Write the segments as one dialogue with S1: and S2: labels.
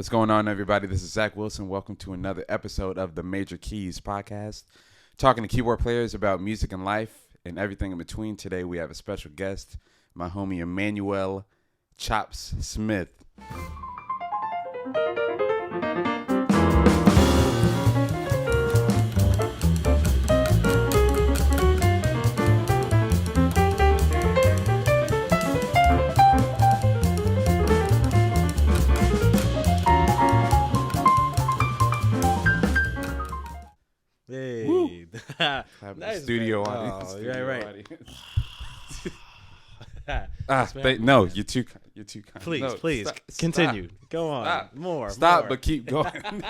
S1: What's going on, everybody? This is Zach Wilson. Welcome to another episode of the Major Keyz podcast, talking to keyboard players about music and life and everything in between. Today, we have a special guest, my homie Emmanuel Chops Smith.
S2: Hey,
S1: Nice studio audience.
S2: Right.
S1: No, you're too kind.
S2: Please,
S1: No,
S2: please
S1: stop,
S2: continue. Go on.
S1: Stop.
S2: More.
S1: But keep going.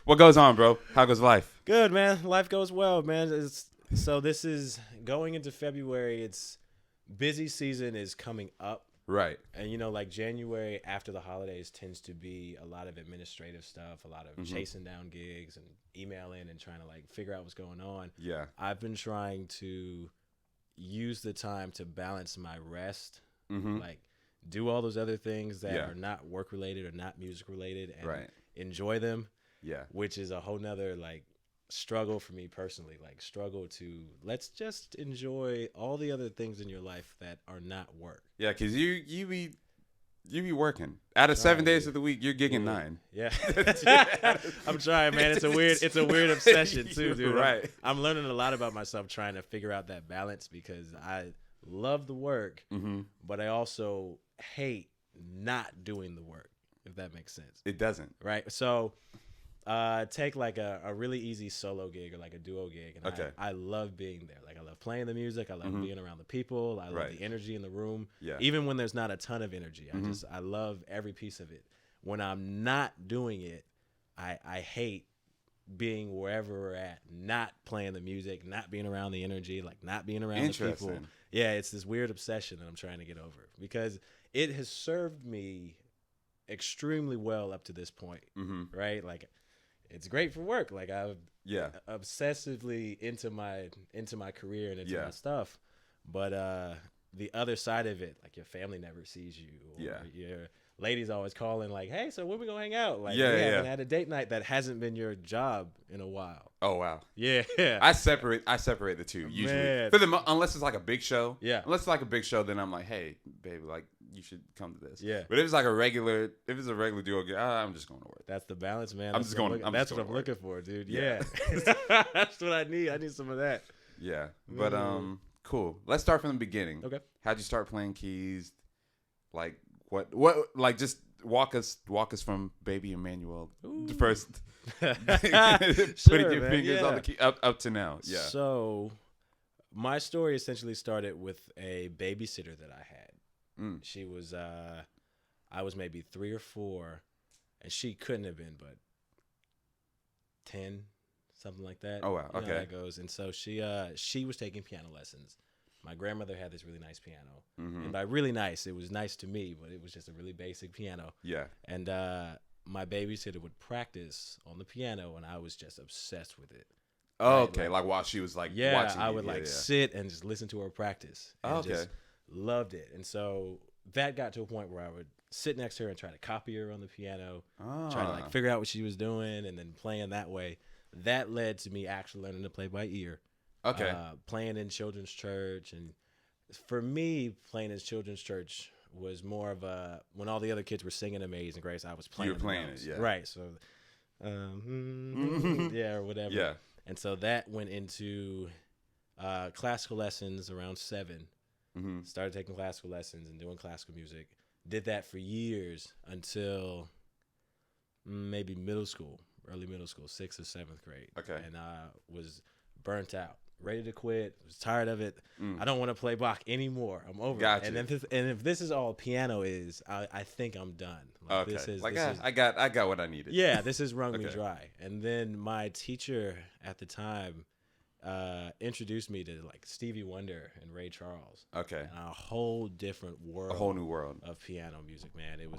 S1: What goes on, bro? How goes life?
S2: Good, man. Life goes well, man. So this is going into February. It's busy season is coming up.
S1: Right.
S2: And, like January after the holidays tends to be a lot of administrative stuff, a lot of chasing down gigs and emailing and trying to figure out what's going on.
S1: Yeah.
S2: I've been trying to use the time to balance my rest, do all those other things that are not work related or not music related and enjoy them. Yeah. Which is a whole nother struggle for me personally, struggle to let's just enjoy all the other things in your life that are not work.
S1: Yeah, because you be working out of 7 days of the week. You're gigging 9.
S2: Yeah. I'm trying, man. It's a weird obsession too, dude.
S1: Right.
S2: I'm learning a lot about myself trying to figure out that balance because I love the work, but I also hate not doing the work, if that makes sense.
S1: It doesn't.
S2: Right. So take a really easy solo gig or a duo gig, and I love being there. I love playing the music. I love being around the people. I love the energy in the room. Yeah. Even when there's not a ton of energy, I love every piece of it. When I'm not doing it, I hate being wherever we're at, not playing the music, not being around the energy, not being around the people. Yeah, it's this weird obsession that I'm trying to get over because it has served me extremely well up to this point, right? It's great for work. I'm obsessively into my career and into my stuff. But the other side of it, your family never sees you. Or your lady's always calling hey, so when we gonna hang out? We haven't had a date night that hasn't been your job in a while.
S1: Oh wow.
S2: Yeah.
S1: I separate the two usually. Unless it's a big show. Yeah. Unless it's a big show, then I'm hey, baby, you should come to this. Yeah. But if it's a regular duo gig, I'm just going to work.
S2: That's the balance, man.
S1: That's what
S2: I'm looking for, dude. Yeah. That's what I need. I need some of that.
S1: Yeah. But cool. Let's start from the beginning.
S2: Okay.
S1: How'd you start playing keys? What just walk us from baby Emmanuel first. Putting your fingers on the key up to now. Yeah.
S2: So my story essentially started with a babysitter that I had. She was, I was maybe 3 or 4, and she couldn't have been but 10, something like that.
S1: Oh wow, okay.
S2: How that goes. And so she was taking piano lessons. My grandmother had this really nice piano, and by really nice, it was nice to me, but it was just a really basic piano. Yeah. And my babysitter would practice on the piano, and I was just obsessed with it.
S1: Oh, okay. While she was watching.
S2: I would sit and just listen to her practice. And just loved it. And so that got to a point where I would sit next to her and try to copy her on the piano, trying to figure out what she was doing and then playing that way. That led to me actually learning to play by ear. Okay. Playing in children's church. And for me, playing in children's church was more of when all the other kids were singing Amazing Grace, I was playing.
S1: You were playing it, yeah.
S2: Right. So, or whatever. Yeah. And so that went into classical lessons around 7. Started taking classical lessons and doing classical music. Did that for years until maybe early middle school, 6th or 7th grade. Okay. And I was burnt out, ready to quit. Was tired of it. I don't want to play Bach anymore. I'm over it. And if this is all piano is, I think I'm done.
S1: Okay. I got what I needed.
S2: Yeah, this has wrung me dry. And then my teacher at the time introduced me to Stevie Wonder and Ray Charles. Okay. And a whole different world.
S1: A whole new world
S2: of piano music, man. It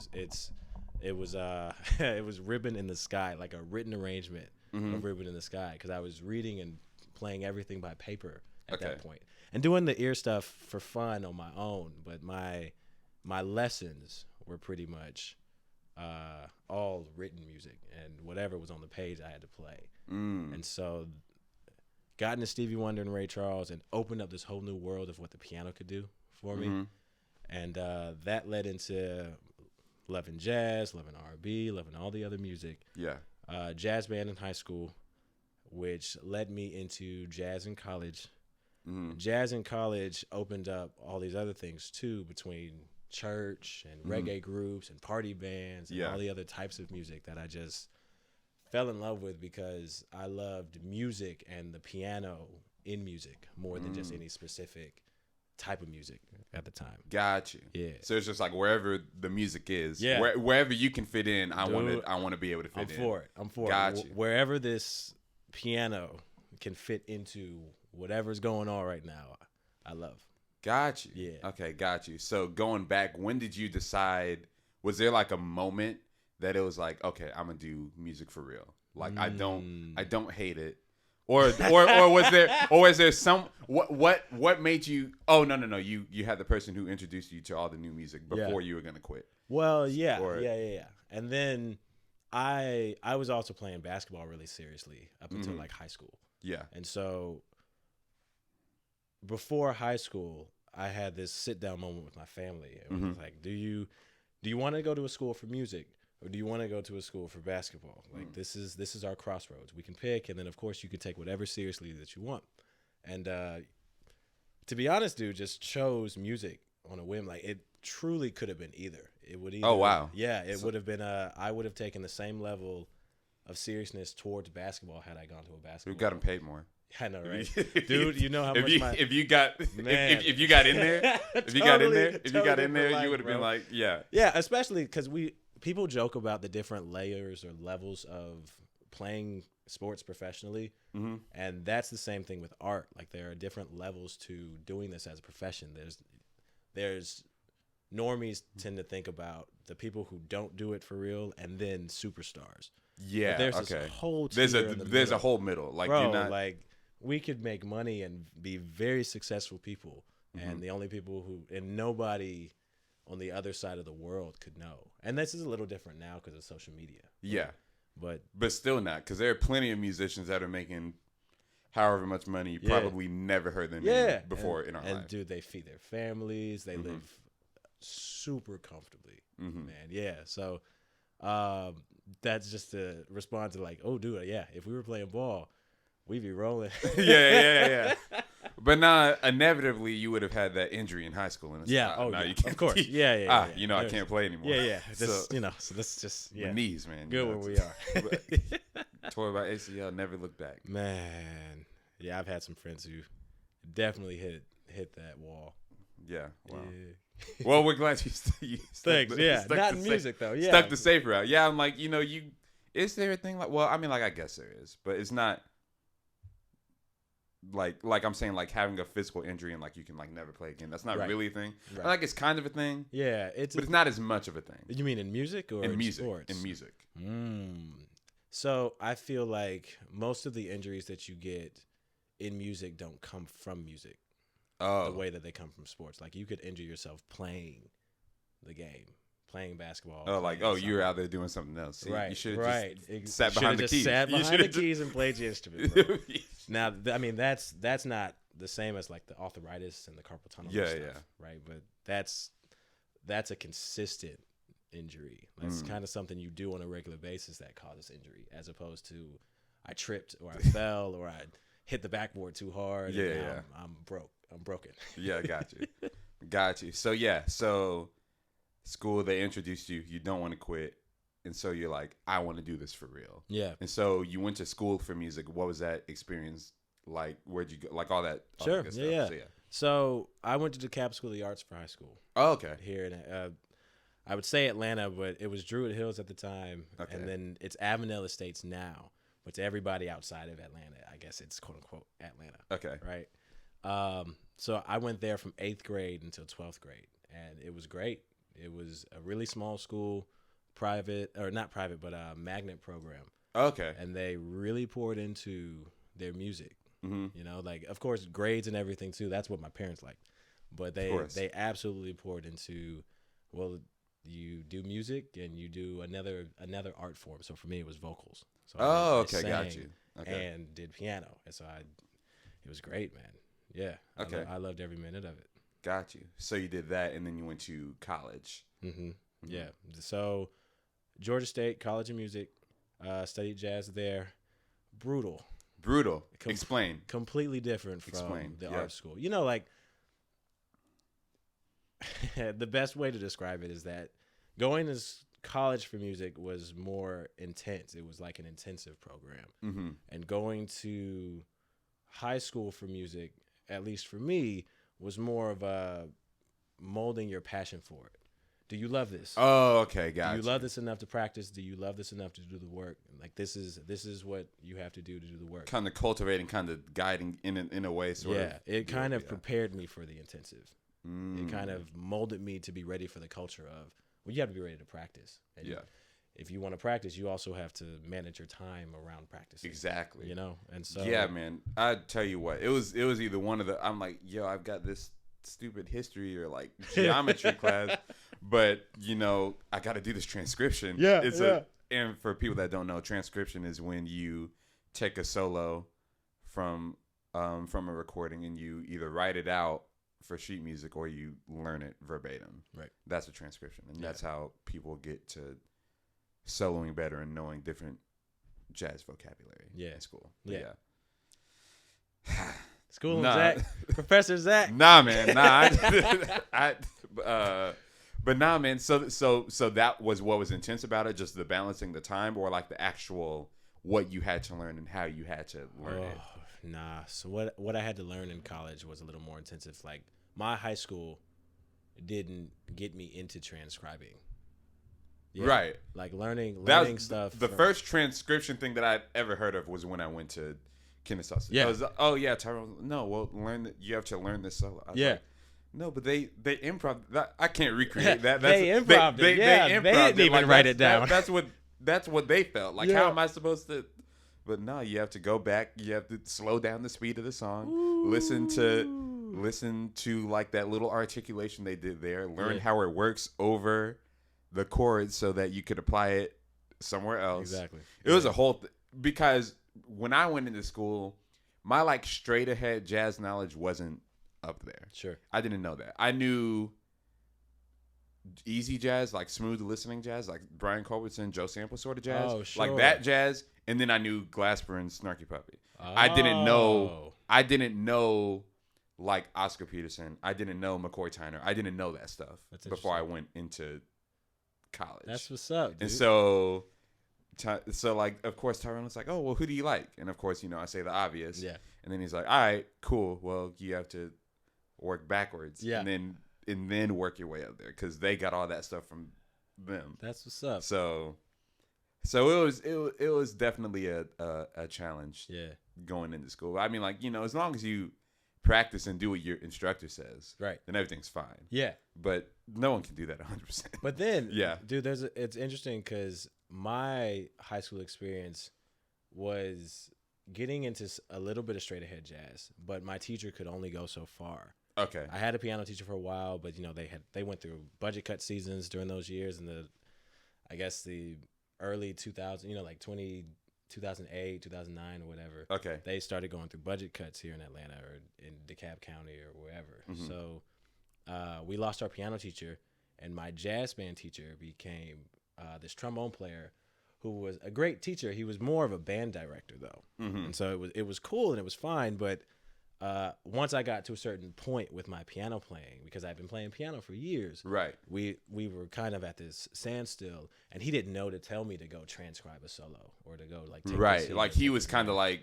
S2: was Ribbon in the Sky, a written arrangement of Ribbon in the Sky, because I was reading and playing everything by paper at that point. And doing the ear stuff for fun on my own, but my lessons were pretty much all written music, and whatever was on the page I had to play. And so got into Stevie Wonder and Ray Charles and opened up this whole new world of what the piano could do for me. And that led into loving jazz, loving R&B, loving all the other music.
S1: Yeah.
S2: Jazz band in high school, which led me into jazz in college. Jazz in college opened up all these other things too, between church and reggae groups and party bands and all the other types of music that I just fell in love with because I loved music and the piano in music more than just any specific type of music at the time.
S1: Got you.
S2: Yeah.
S1: So it's just like wherever the music is, wherever you can fit in, I want to be able to fit in.
S2: I'm for it.
S1: Got you.
S2: Wherever this piano can fit into whatever's going on right now, I love.
S1: Got you.
S2: Yeah.
S1: Okay, got you. So going back, when did you decide, was there like a moment that it was like, okay, I'm gonna do music for real? Like I don't hate it. Or was there some what made you, oh no, you had the person who introduced you to all the new music before you were gonna quit?
S2: Well, yeah. And then I was also playing basketball really seriously up until like high school.
S1: Yeah.
S2: And so before high school, I had this sit down moment with my family. It was like, do you want to go to a school for music, or do you want to go to a school for basketball? Like this is our crossroads. We can pick, and then of course you can take whatever seriously that you want. And to be honest, dude, just chose music on a whim. Like it truly could have been either. It would either.
S1: Oh wow.
S2: Yeah, it would have been. I would have taken the same level of seriousness towards basketball had I gone to a basketball.
S1: We got him paid more.
S2: I know, right, dude? You know how much
S1: if you got in there, if you got in there, you would have been like, yeah,
S2: especially because people joke about the different layers or levels of playing sports professionally, and that's the same thing with art. Like there are different levels to doing this as a profession. There's normies tend to think about the people who don't do it for real, and then superstars.
S1: Yeah,
S2: but there's this whole
S1: there's a whole middle. Like
S2: bro,
S1: you're not
S2: like. We could make money and be very successful people, and the only people and nobody on the other side of the world could know. And this is a little different now because of social media.
S1: Yeah,
S2: but
S1: still not, because there are plenty of musicians that are making however much money you probably never heard their name before in our life.
S2: And dude, they feed their families. They live super comfortably, man. Yeah, so that's just to respond to like, oh, dude, yeah, if we were playing ball, we'd be rolling.
S1: yeah. But now, inevitably, you would have had that injury in high school. And
S2: you can't, of course. Yeah.
S1: I can't play anymore.
S2: Yeah. So that's just
S1: my knees, man.
S2: Good where we are.
S1: Tore by ACL, never looked back.
S2: Man, yeah, I've had some friends who definitely hit that wall.
S1: Yeah. Wow.
S2: Yeah.
S1: Well, we're glad you
S2: Thanks. Not in music though. Yeah.
S1: Stuck the safe route. Yeah, I'm like, is there a thing like? Well, I mean, like I guess there is, but it's not. Like I'm saying, like having a physical injury and like you can like never play again. That's not really a thing. Right. Like it's kind of a thing.
S2: Yeah,
S1: but it's not as much of a thing.
S2: You mean in music or in sports?
S1: In music.
S2: So I feel like most of the injuries that you get in music don't come from music. The way that they come from sports. Like you could injure yourself playing the game. Playing basketball.
S1: You were out there doing something else. See,
S2: right.
S1: You should have just sat
S2: behind
S1: the keys.
S2: Sat behind the keys and played your instrument, bro. Now, I mean, that's not the same as like the arthritis and the carpal tunnel stuff, right? But that's a consistent injury. That's kind of something you do on a regular basis that causes injury, as opposed to I tripped or I fell or I hit the backboard too hard. And I'm broken.
S1: Yeah, got you. So school, they introduced you. You don't want to quit. And so you're like, I want to do this for real.
S2: Yeah.
S1: And so you went to school for music. What was that experience like? Where'd you go? Like all that good stuff.
S2: Yeah. So I went to DeKalb School of the Arts for high school.
S1: Oh, okay.
S2: Here in, I would say Atlanta, but it was Druid Hills at the time. Okay. And then it's Avenel Estates now. But to everybody outside of Atlanta, I guess it's quote unquote Atlanta.
S1: Okay.
S2: Right. So I went there from 8th grade until 12th grade. And it was great. It was a really small school. Magnet program.
S1: Okay.
S2: And they really poured into their music. Like of course grades and everything too. That's what my parents liked. But they absolutely poured into, well, you do music and you do another art form. So for me, it was vocals. So
S1: okay, got you. Okay.
S2: And did piano, and so it was great, man. Yeah.
S1: Okay.
S2: I loved every minute of it.
S1: Got you. So you did that, and then you went to college.
S2: Mm-hmm. Yeah. So Georgia State College of Music, studied jazz there. Brutal. Explain. Completely different from the art school. You know, like the best way to describe it is that going to college for music was more intense. It was like an intensive program.
S1: Mm-hmm.
S2: And going to high school for music, at least for me, was more of a molding your passion for it. Do you love this?
S1: Oh, okay, gotcha.
S2: Do you love this enough to practice? Do you love this enough to do the work? Like this is what you have to do the work.
S1: Kind of cultivating, kind of guiding in a way. Sort of.
S2: Yeah, it kind of prepared me for the intensive. It kind of molded me to be ready for the culture of, well, you have to be ready to practice. And if you want to practice, you also have to manage your time around practicing.
S1: Exactly.
S2: You know, and so
S1: yeah, man. I tell you what, it was either one of the. I'm like, yo, I've got this stupid history or like geometry class, but you know, I got to do this transcription. And for people that don't know, transcription is when you take a solo from a recording and you either write it out for sheet music or you learn it verbatim.
S2: Right.
S1: That's a transcription, and that's how people get to soloing better and knowing different jazz vocabulary. In school. But
S2: School Zach, Professor Zach.
S1: Nah, man. Nah. But nah, man. So that was what was intense about it, just the balancing the time, or like the actual what you had to learn and how you had to learn it.
S2: Nah. So what I had to learn in college was a little more intensive. Like my high school didn't get me into transcribing. Yeah,
S1: right.
S2: Like learning stuff.
S1: The first transcription thing that I'd ever heard of was when I went to Kennesaw State. Yeah. I was, oh yeah, Tyrone. No, well, you have to learn this solo. I was like, no, but they improv. I can't recreate that.
S2: They improv. They didn't even write it down.
S1: That's what they felt. Like, how am I supposed to? But no, you have to go back. You have to slow down the speed of the song. Ooh. Listen to like that little articulation they did there. Learn how it works over the chords so that you could apply it somewhere else.
S2: Exactly.
S1: It was a whole because when I went into school, my like straight ahead jazz knowledge wasn't up there.
S2: Sure.
S1: I didn't know that. I knew easy jazz, like smooth listening jazz, like Brian Culbertson, Joe Sample sort of jazz.
S2: Oh, sure.
S1: Like that jazz. And then I knew Glasper and Snarky Puppy. Oh. I didn't know like Oscar Peterson. I didn't know McCoy Tyner. I didn't know that stuff before I went into college.
S2: That's what's up, dude.
S1: And so like, of course, Tyrone was like, oh, well, who do you like? And of course, you know, I say the obvious.
S2: Yeah.
S1: And then he's like, all right, cool. Well, you have to work backwards.
S2: Yeah.
S1: And then work your way up there because they got all that stuff from them.
S2: That's what's up.
S1: So it was definitely a challenge.
S2: Yeah.
S1: Going into school. I mean, like, you know, as long as you practice and do what your instructor says,
S2: right,
S1: then everything's fine.
S2: Yeah.
S1: But no one can do that 100%.
S2: But then, dude, it's interesting because my high school experience was getting into a little bit of straight ahead jazz, but my teacher could only go so far.
S1: Okay.
S2: I had a piano teacher for a while, but you know they went through budget cut seasons during those years, and the early 2000s, you know, like 2008, 2009 or whatever.
S1: Okay.
S2: They started going through budget cuts here in Atlanta or in DeKalb County or wherever. Mm-hmm. So we lost our piano teacher, and my jazz band teacher became this trombone player who was a great teacher. He was more of a band director though. Mm-hmm. And so it was cool and it was fine, but once I got to a certain point with my piano playing, because I've been playing piano for years,
S1: right?
S2: We were kind of at this standstill, and he didn't know to tell me to go transcribe a solo or to go like take
S1: right. Like he was kind of like,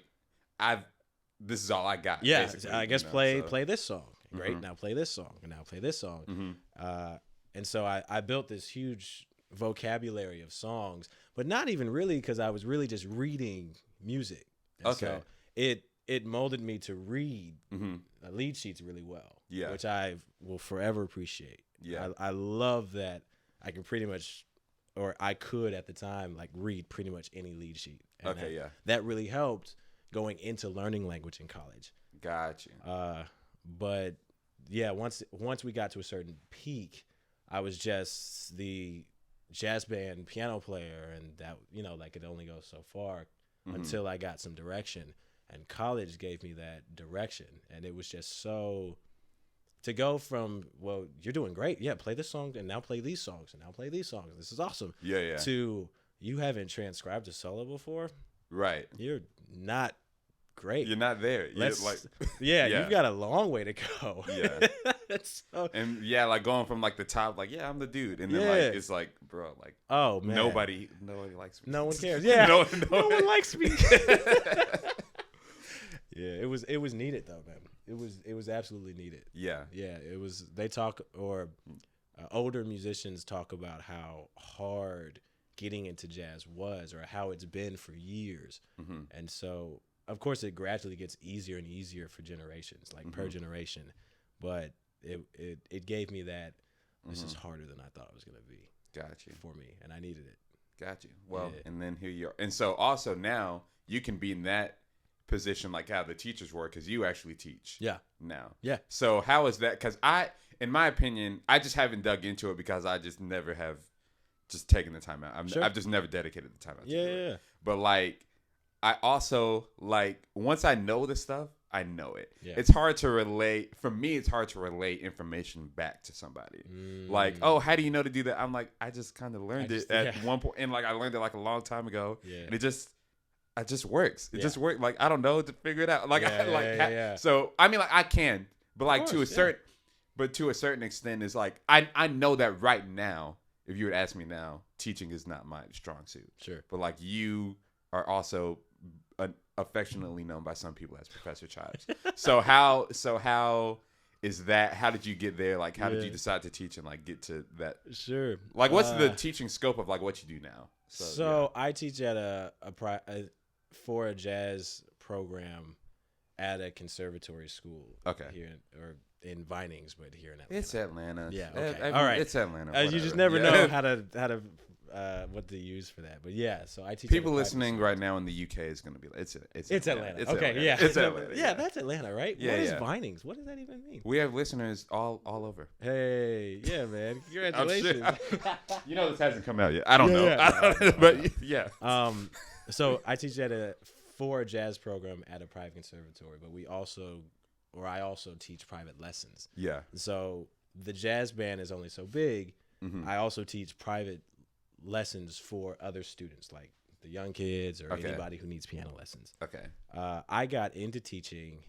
S1: this is all I got.
S2: Yeah, I guess play this song. Great, mm-hmm. Now play this song, and now play this song. Mm-hmm. And so I built this huge vocabulary of songs, but not even really because I was really just reading music. And so it molded me to read lead sheets really well, which I will forever appreciate. Yeah, I love that I can pretty much, or I could at the time, like read pretty much any lead sheet. And that really helped going into learning language in college.
S1: Gotcha.
S2: But yeah, once we got to a certain peak, I was just the jazz band piano player, and that, you know, like, it only goes so far until I got some direction. And college gave me that direction, and it was just so, to go from, well, you're doing great, yeah, play this song, and now play these songs, and now play these songs, this is awesome, to, you haven't transcribed a solo before,
S1: right?
S2: You're not great.
S1: You're not there.
S2: You've got a long way to go.
S1: Yeah. And like going from like the top, like, yeah, I'm the dude, and then like it's like, bro, like,
S2: oh man,
S1: nobody likes me.
S2: No one cares. Yeah, no one likes me. Yeah, it was needed though, man. It was absolutely needed.
S1: Yeah.
S2: It was. They talk, or older musicians talk about how hard getting into jazz was, or how it's been for years, and so of course it gradually gets easier and easier for generations, like per generation, but it gave me that this is harder than I thought it was gonna be.
S1: Got you.
S2: For me, and I needed it.
S1: Got you. Well, and then here you are, and so also now you can be in that position like how the teachers were, because you actually teach.
S2: Yeah.
S1: Now.
S2: Yeah.
S1: So how is that? Because in my opinion, I just haven't dug into it because I just never have just taken the time out. I've just never dedicated the time out.
S2: Yeah.
S1: But like, I also like, once I know the stuff, I know it. Yeah. It's hard to relate. For me, it's hard to relate information back to somebody. Like, oh, how do you know to do that? I'm like, I just kind of learned it at one point, and like I learned it like a long time ago, and it just works. It just worked. Like, I don't know to figure it out. Like, So I mean, like, I can, but like to a certain extent, is like I know that right now. If you would ask me now, teaching is not my strong suit.
S2: Sure.
S1: But like, you are also affectionately known by some people as Professor Chives. So how is that? How did you get there? Like, how did you decide to teach and like get to that?
S2: Sure.
S1: Like, what's the teaching scope of like what you do now?
S2: So I teach at for a jazz program at a conservatory school.
S1: Okay.
S2: Here in Vinings, but here in Atlanta.
S1: It's Atlanta.
S2: Yeah. Okay.
S1: All right. It's Atlanta.
S2: You just never know how to what to use for that. But yeah, so I teach.
S1: People listening right now in the UK is going to be like, it's Atlanta.
S2: It's okay.
S1: Atlanta.
S2: Yeah.
S1: It's Atlanta.
S2: Yeah, that's Atlanta, right?
S1: Yeah,
S2: what is Vinings? What does that even mean?
S1: We have listeners all over.
S2: Hey, yeah, man. Congratulations.
S1: You know, this hasn't come out yet. I don't know. But yeah.
S2: So I teach for a jazz program at a private conservatory, but I also teach private lessons.
S1: Yeah.
S2: So the jazz band is only so big. I also teach private lessons for other students, like the young kids or anybody who needs piano lessons.
S1: Okay.
S2: I got into teaching.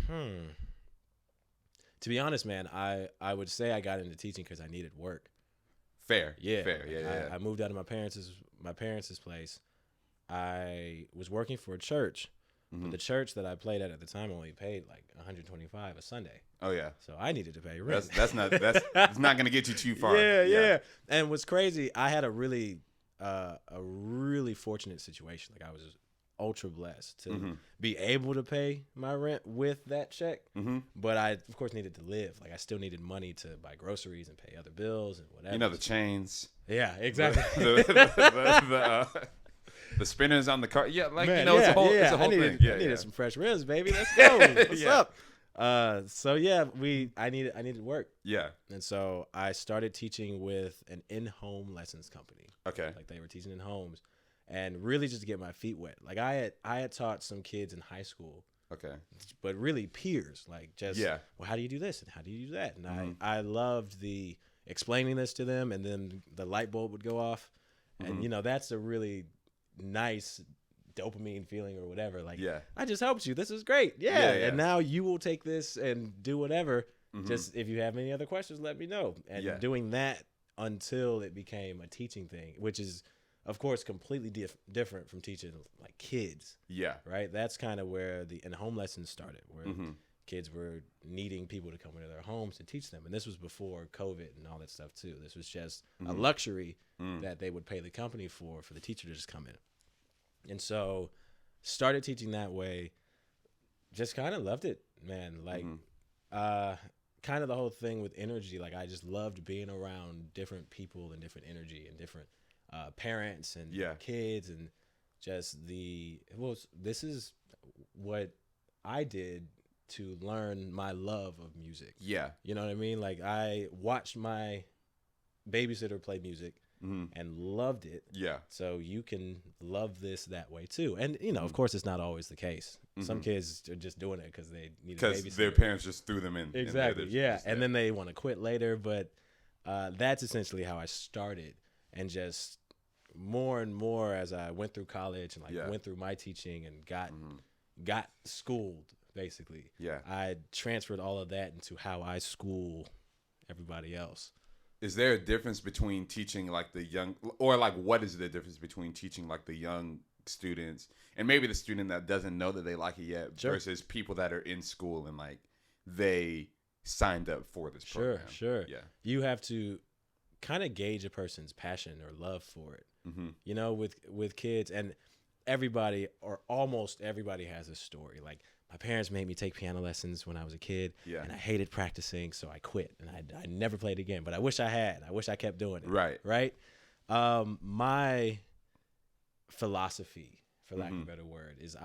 S2: To be honest, man, I would say I got into teaching because I needed work.
S1: Fair.
S2: Yeah.
S1: Yeah.
S2: I moved out of my parents' place. I was working for a church, but the church that I played at the time only paid like $125 a Sunday.
S1: Oh yeah.
S2: So I needed to pay rent.
S1: That's not going to get you too far.
S2: Yeah. And what's crazy, I had a really fortunate situation. Like, I was ultra blessed to be able to pay my rent with that check. But I, of course, needed to live. Like, I still needed money to buy groceries and pay other bills and whatever.
S1: You know, the chains.
S2: Yeah, exactly.
S1: The spinners on the car. Yeah, like,
S2: man,
S1: you know, it's a whole thing.
S2: I needed some fresh rims, baby. Let's go. What's up? So yeah, I needed work.
S1: Yeah.
S2: And so I started teaching with an in-home lessons company.
S1: Okay.
S2: Like, they were teaching in homes, and really just to get my feet wet. Like, I had taught some kids in high school.
S1: Okay.
S2: But really peers, like, just well, how do you do this and how do you do that? And I loved the explaining this to them, and then the light bulb would go off. And you know, that's a really nice dopamine feeling or whatever. Like, I just helped you. This is great. Yeah. And now you will take this and do whatever. Just if you have any other questions, let me know. And doing that until it became a teaching thing, which is, of course, completely different from teaching like kids. Yeah. Right. That's kind of where the in-home lessons started, where kids were needing people to come into their homes to teach them. And this was before COVID and all that stuff too. This was just a luxury that they would pay the company for the teacher to just come in. And so started teaching that way. Just kind of loved it, man. Like, kind of the whole thing with energy. Like, I just loved being around different people and different energy and different parents and kids, and just this is what I did to learn my love of music.
S1: Yeah.
S2: You know what I mean? Like, I watched my babysitter play music and loved it.
S1: Yeah.
S2: So you can love this that way too. And, you know, of course, it's not always the case. Some kids are just doing it because they need a babysitter. Because
S1: their parents just threw them in.
S2: Exactly. Yeah. And then they want to quit later. But that's essentially how I started. And just more and more as I went through college and went through my teaching and got schooled, basically.
S1: Yeah.
S2: I transferred all of that into how I school everybody else.
S1: Is there a difference between teaching like the young, or like what is the difference between teaching like the young students and maybe the student that doesn't know that they like it yet versus people that are in school and like they signed up for this program?
S2: Sure.
S1: Yeah.
S2: You have to kind of gauge a person's passion or love for it. You know, with kids, and everybody or almost everybody has a story. Like, my parents made me take piano lessons when I was a kid, and I hated practicing, so I quit, and I never played again. But I wish I had. I wish I kept doing it. Right. My philosophy, for lack of a better word, is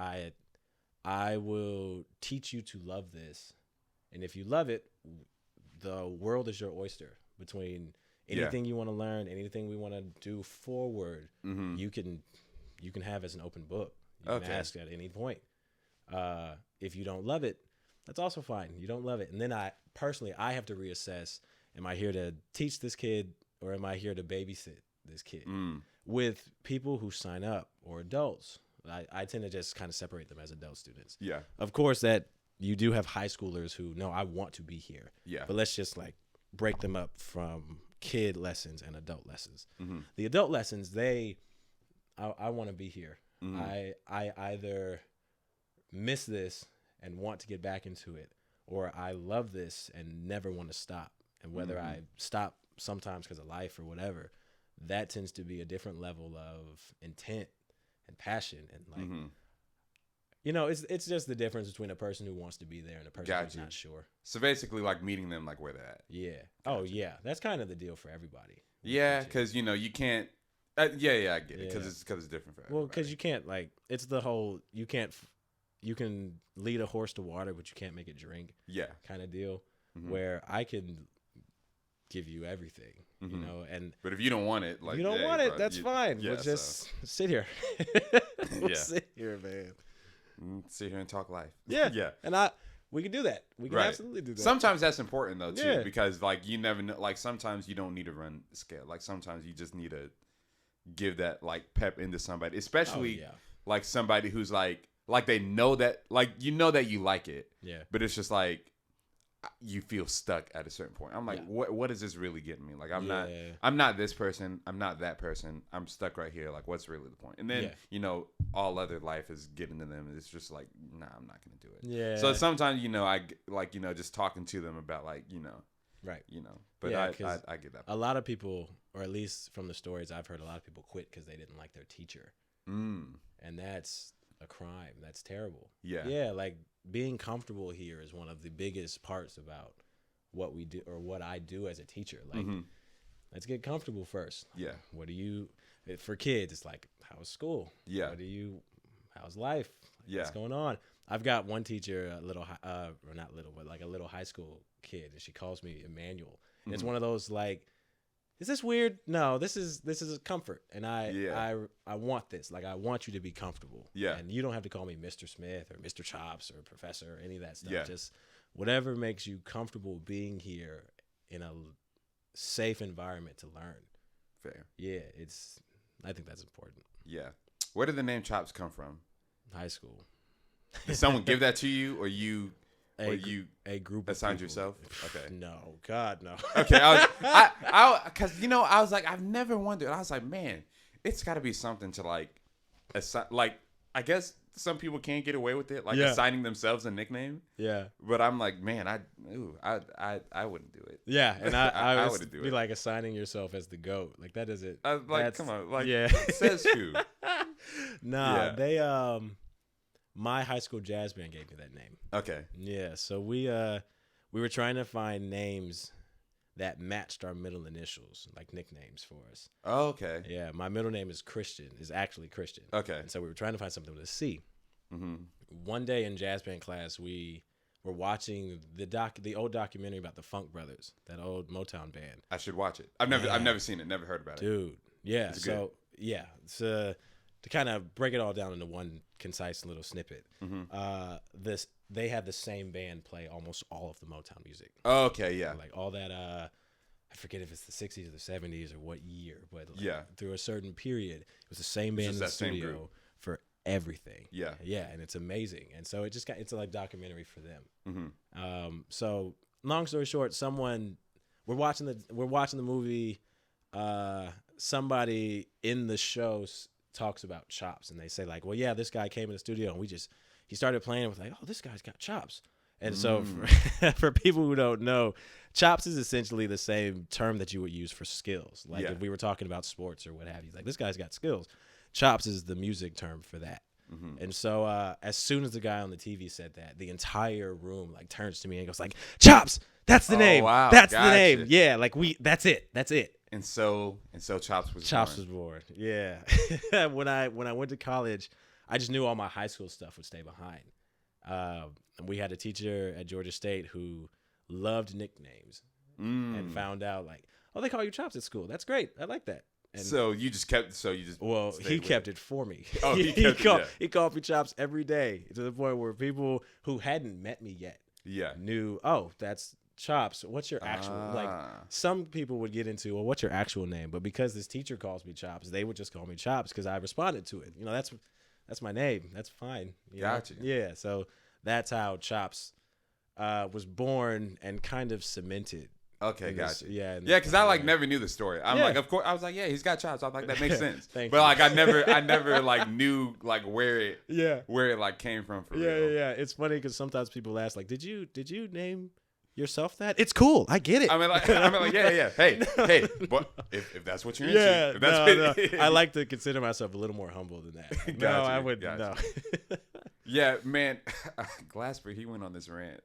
S2: I will teach you to love this, and if you love it, the world is your oyster. Between anything you want to learn, anything we want to do forward, you can have as an open book. You can ask at any point. If you don't love it, that's also fine. You don't love it. And then I have to reassess, am I here to teach this kid or am I here to babysit this kid? With people who sign up or adults, I tend to just kind of separate them as adult students.
S1: Yeah.
S2: Of course, that you do have high schoolers who, no, I want to be here.
S1: Yeah.
S2: But let's just like break them up from kid lessons and adult lessons. The adult lessons, I want to be here. I either miss this and want to get back into it, or I love this and never want to stop. And whether I stop sometimes because of life or whatever, that tends to be a different level of intent and passion. And like, you know, it's just the difference between a person who wants to be there and a person who's not sure.
S1: So basically like meeting them like where they're at.
S2: Yeah. Oh yeah. That's kind of the deal for everybody.
S1: Yeah. Cause you know, you can't, I get it. Cause it's different for everybody.
S2: Well, cause you can't like, it's the whole, you can lead a horse to water, but you can't make it drink. Yeah. Kind of deal. Where I can give you everything, you know,
S1: but if you don't want it, like
S2: you don't want it, that's fine. Yeah, we'll just sit here. Sit here, man.
S1: Sit here and talk life.
S2: Yeah. And we can do that. We can absolutely do that.
S1: Sometimes that's important though too, because like you never know. Like sometimes you don't need to run scale. Like sometimes you just need to give that like pep into somebody, especially like somebody who's like they know that, like, you know that you like it. Yeah. But it's just like you feel stuck at a certain point. I'm like, what is this really getting me? Like, I'm not this person. I'm not that person. I'm stuck right here. Like, what's really the point? And then, you know, all other life is getting to them. It's just like, nah, I'm not going to do it. Yeah. So sometimes, you know, I like, you know, just talking to them about like, you know, you know, but I get that.
S2: A lot of people, or at least from the stories I've heard, a lot of people quit because they didn't like their teacher. And that's a crime. That's terrible. Yeah, like being comfortable here is one of the biggest parts about what we do or what I do as a teacher. Like, let's get comfortable first. Yeah. What do you, for kids, it's like, how's school? Yeah. How's life? Yeah. What's going on? I've got one teacher, a little, or not little, but like a little high school kid, and she calls me Emmanuel. And it's one of those like, is this weird? No, this is a comfort, and I want this. Like, I want you to be comfortable. Yeah. And you don't have to call me Mr. Smith or Mr. Chops or Professor or any of that stuff. Yeah. Just whatever makes you comfortable being here in a safe environment to learn.
S1: Fair.
S2: Yeah, I think that's important.
S1: Yeah. Where did the name Chops come from?
S2: High school.
S1: Did someone give that to you, or you?
S2: A group
S1: assigned
S2: of
S1: yourself? Okay.
S2: No, God, no.
S1: Okay, because you know, I was like, I've never wondered. I was like, man, it's got to be something to like, like I guess some people can't get away with it, like assigning themselves a nickname. Yeah. But I'm like, man, I wouldn't do it.
S2: Yeah, and I wouldn't do it. Be like assigning yourself as the GOAT, like that doesn't.
S1: Like, come on, like, says who?
S2: Nah, they my high school jazz band gave me that name. Okay. Yeah, so we were trying to find names that matched our middle initials, like nicknames for us. Oh, okay. Yeah, my middle name is actually Christian. Okay. And so we were trying to find something with a C. One day in jazz band class, we we're watching the old documentary about the Funk Brothers, that old Motown band.
S1: I should watch it. I've never seen it. Never heard about it.
S2: Dude, yeah. So yeah, it's to kind of break it all down into one concise little snippet. They had the same band play almost all of the Motown music.
S1: Oh, okay, yeah.
S2: Like all that. I forget if it's the 60s or the 70s or what year, but through a certain period, it was the same band in the studio for everything. Yeah, and it's amazing. And so it's like documentary for them. So long story short, we're watching the movie. Somebody in the show talks about chops, and they say like, well, yeah, this guy came in the studio and he started playing with like, oh, this guy's got chops. And so for people who don't know, chops is essentially the same term that you would use for skills. Like if we were talking about sports or what have you, like this guy's got skills. Chops is the music term for that. And so as soon as the guy on the TV said that, the entire room like turns to me and goes like, chops, that's the name. Wow, that's the name. Yeah, like that's it. And so Chops was born. Yeah. When I went to college, I just knew all my high school stuff would stay behind. And we had a teacher at Georgia State who loved nicknames and found out like, oh, they call you Chops at school. That's great. I like that. And
S1: he
S2: kept it for me.
S1: Oh,
S2: he called me Chops every day to the point where people who hadn't met me yet knew, oh, that's Chops. What's your actual like? Some people would get into, well, what's your actual name? But because this teacher calls me Chops, they would just call me Chops because I responded to it. That's my name. That's fine.
S1: Gotcha.
S2: Yeah. So that's how Chops was born and kind of cemented.
S1: Okay, gotcha. Because I like never knew the story. I'm like, of course, I was like, yeah, he's got chops. I'm like, that makes sense. But like, I never like knew like where it like came from for real.
S2: Yeah. It's funny because sometimes people ask like, did you name yourself that? It's cool. I get it.
S1: I mean, like, yeah. Hey, but if that's what you're into, if that's
S2: I like to consider myself a little more humble than that. No, I wouldn't. No.
S1: Yeah, man. Glasper, he went on this rant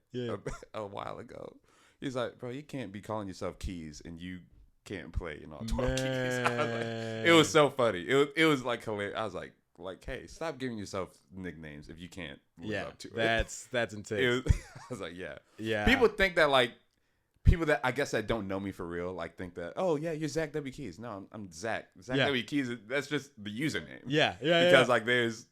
S1: a while ago. He's like, bro, you can't be calling yourself Keyz and you can't play all 12 keys. I was like, it was so funny. It was like hilarious. I was like, hey, stop giving yourself nicknames if you can't live up to it.
S2: That's intense.
S1: I was like, yeah. People think that like people that I guess that don't know me for real like think that, oh yeah, you're Zach W. Keyz. No, I'm Zach. Zach W. Keyz. That's just the username.
S2: Yeah.
S1: Because like there's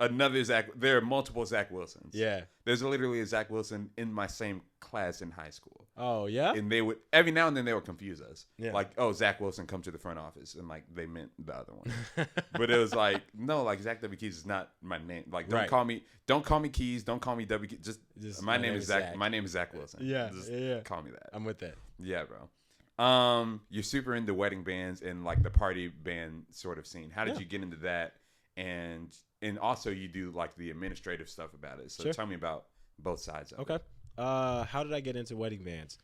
S1: another Zach. There are multiple Zach Wilsons.
S2: Yeah.
S1: There's literally a Zach Wilson in my same class in high school.
S2: Oh yeah.
S1: And they would every now and then they would confuse us. Yeah. Like, oh, Zach Wilson, come to the front office, and like they meant the other one. But it was like, no, like Zach W. Keyz is not my name. Like, don't call me Keyz. Don't call me W. Just my name is Zach. My name is Zach Wilson.
S2: Yeah.
S1: Just call me that.
S2: I'm with that.
S1: Yeah, bro. You're super into wedding bands and like the party band sort of scene. How did you get into that? And also you do like the administrative stuff about it. So tell me about both sides of it.
S2: Okay. How did I get into wedding bands?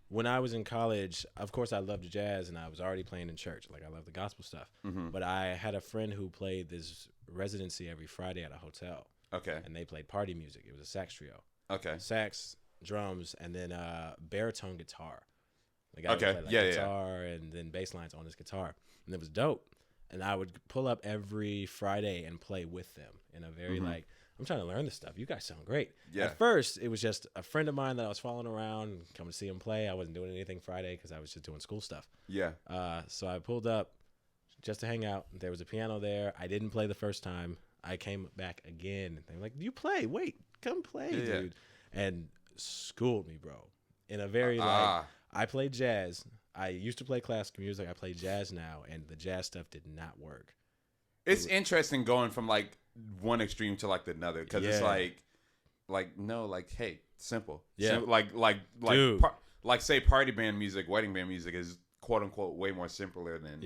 S2: When I was in college, of course I loved jazz and I was already playing in church. Like I love the gospel stuff. But I had a friend who played this residency every Friday at a hotel.
S1: Okay.
S2: And they played party music. It was a sax trio.
S1: Okay.
S2: Sax, drums, and then baritone guitar. The guy would play like guitar and then bass lines on his guitar. And it was dope. And I would pull up every Friday and play with them in a very like, I'm trying to learn this stuff. You guys sound great. Yeah. At first, it was just a friend of mine that I was following around, coming to see him play. I wasn't doing anything Friday because I was just doing school stuff.
S1: Yeah.
S2: So I pulled up just to hang out. There was a piano there. I didn't play the first time. I came back again. They were like, you play. Wait, come play, dude. And schooled me, bro. In a very, I played jazz. I used to play classical music. I play jazz now, and the jazz stuff did not work.
S1: It's interesting going from like one extreme to like another because it's like no, like hey, simple.
S2: Yeah.
S1: Like say party band music, wedding band music is quote unquote way more simpler than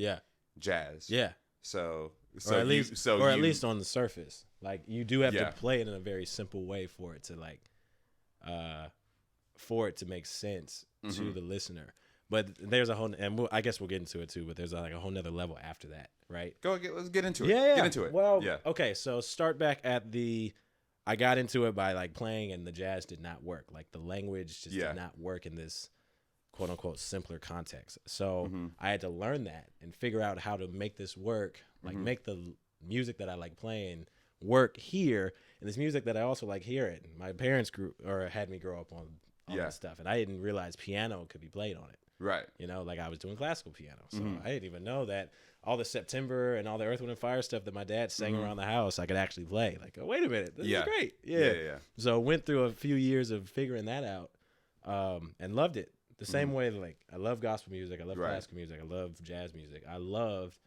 S1: jazz.
S2: Yeah.
S1: So
S2: at least on the surface, like you do have to play it in a very simple way for it to like, for it to make sense to the listener. But there's a whole, and I guess we'll get into it too. But there's like a whole nother level after that, right?
S1: Let's get into it.
S2: Yeah.
S1: Get into it.
S2: Well, okay. So start back at I got into it by like playing, and the jazz did not work. Like the language just did not work in this quote unquote simpler context. So I had to learn that and figure out how to make this work. Like make the music that I like playing work here in this music that I also like hearing. My parents had me grow up on that stuff, and I didn't realize piano could be played on it.
S1: Right.
S2: You know, like I was doing classical piano, so I didn't even know that all the September and all the Earth, Wind, and Fire stuff that my dad sang around the house, I could actually play. Like, oh, wait a minute, this is great. Yeah. So went through a few years of figuring that out, and loved it. The same way, like, I love gospel music, I love classical music, I love jazz music, I loved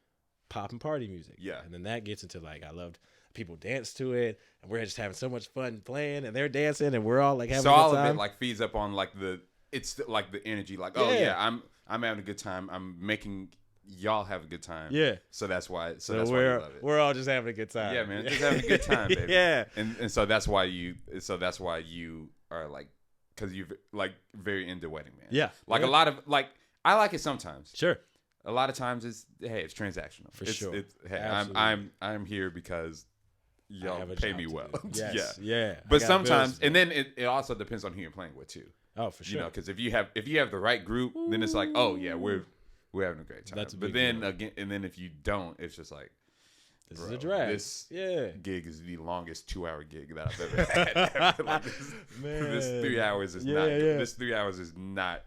S2: pop and party music. Yeah. And then that gets into, like, I loved people dance to it, and we're just having so much fun playing, and they're dancing, and we're all, like, having a good time. So all of
S1: it, like, feeds up on, like, it's like the energy, like, oh, yeah, I'm having a good time, I'm making y'all have a good time. Yeah. So that's why that's why we love it.
S2: We're all just having a good time.
S1: Yeah, man. Just having a good time, baby. Yeah. And so that's why you are like, because you're like very into Wedding Band.
S2: Yeah.
S1: Like a lot of, like, I like it sometimes.
S2: Sure.
S1: A lot of times it's transactional.
S2: For sure.
S1: Hey, I'm here because y'all pay me well.
S2: Yes. Yeah.
S1: But sometimes, and then it also depends on who you're playing with too.
S2: Oh, for sure.
S1: You know, because if you have the right group, then it's like, oh yeah, we're having a great time.
S2: That's a
S1: big deal. Again, and then if you don't, it's just like,
S2: this is a drag.
S1: This gig is the longest 2-hour gig that I've ever had. Like this 3 hours is not. Yeah. This 3 hours is not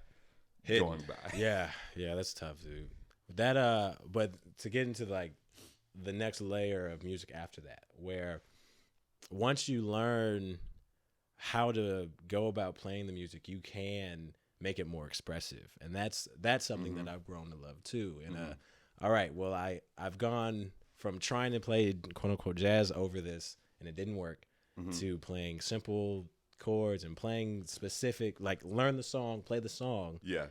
S1: going by.
S2: Yeah, that's tough, dude. That but to get into like the next layer of music after that, where once you learn how to go about playing the music, you can make it more expressive, and that's something that I've grown to love too. And all right, well, I've gone from trying to play quote unquote jazz over this, and it didn't work, to playing simple chords and playing specific, like learn the song, play the song.
S1: Yeah.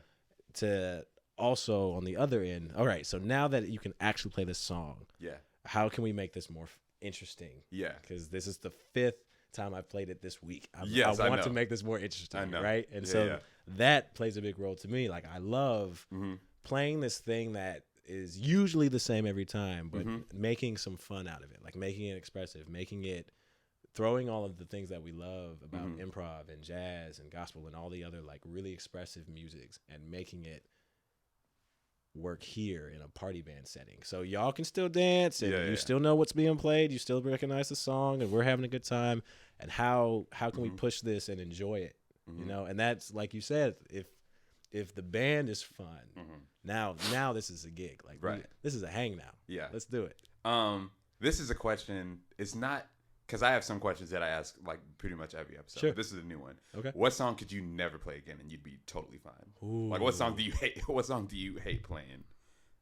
S2: To also on the other end, all right, so now that you can actually play this song, how can we make this more interesting?
S1: Yeah.
S2: Because this is the 5th time I've played it this week. I want to make this more interesting, right? And so that plays a big role to me. Like, I love playing this thing that is usually the same every time, but making some fun out of it, like making it expressive, throwing all of the things that we love about improv and jazz and gospel and all the other like really expressive musics, and making it work here in a party band setting. So y'all can still dance, and you still know what's being played, you still recognize the song, and we're having a good time. And how can we push this and enjoy it? You know, and that's like you said, if the band is fun, now this is a gig. Like, this is a hang now.
S1: Yeah,
S2: let's do it.
S1: This is a question. It's not, because I have some questions that I ask like pretty much every episode.
S2: Sure.
S1: But this is a new one.
S2: Okay.
S1: What song could you never play again and you'd be totally fine?
S2: Ooh.
S1: Like, what song do you hate? What song do you hate playing?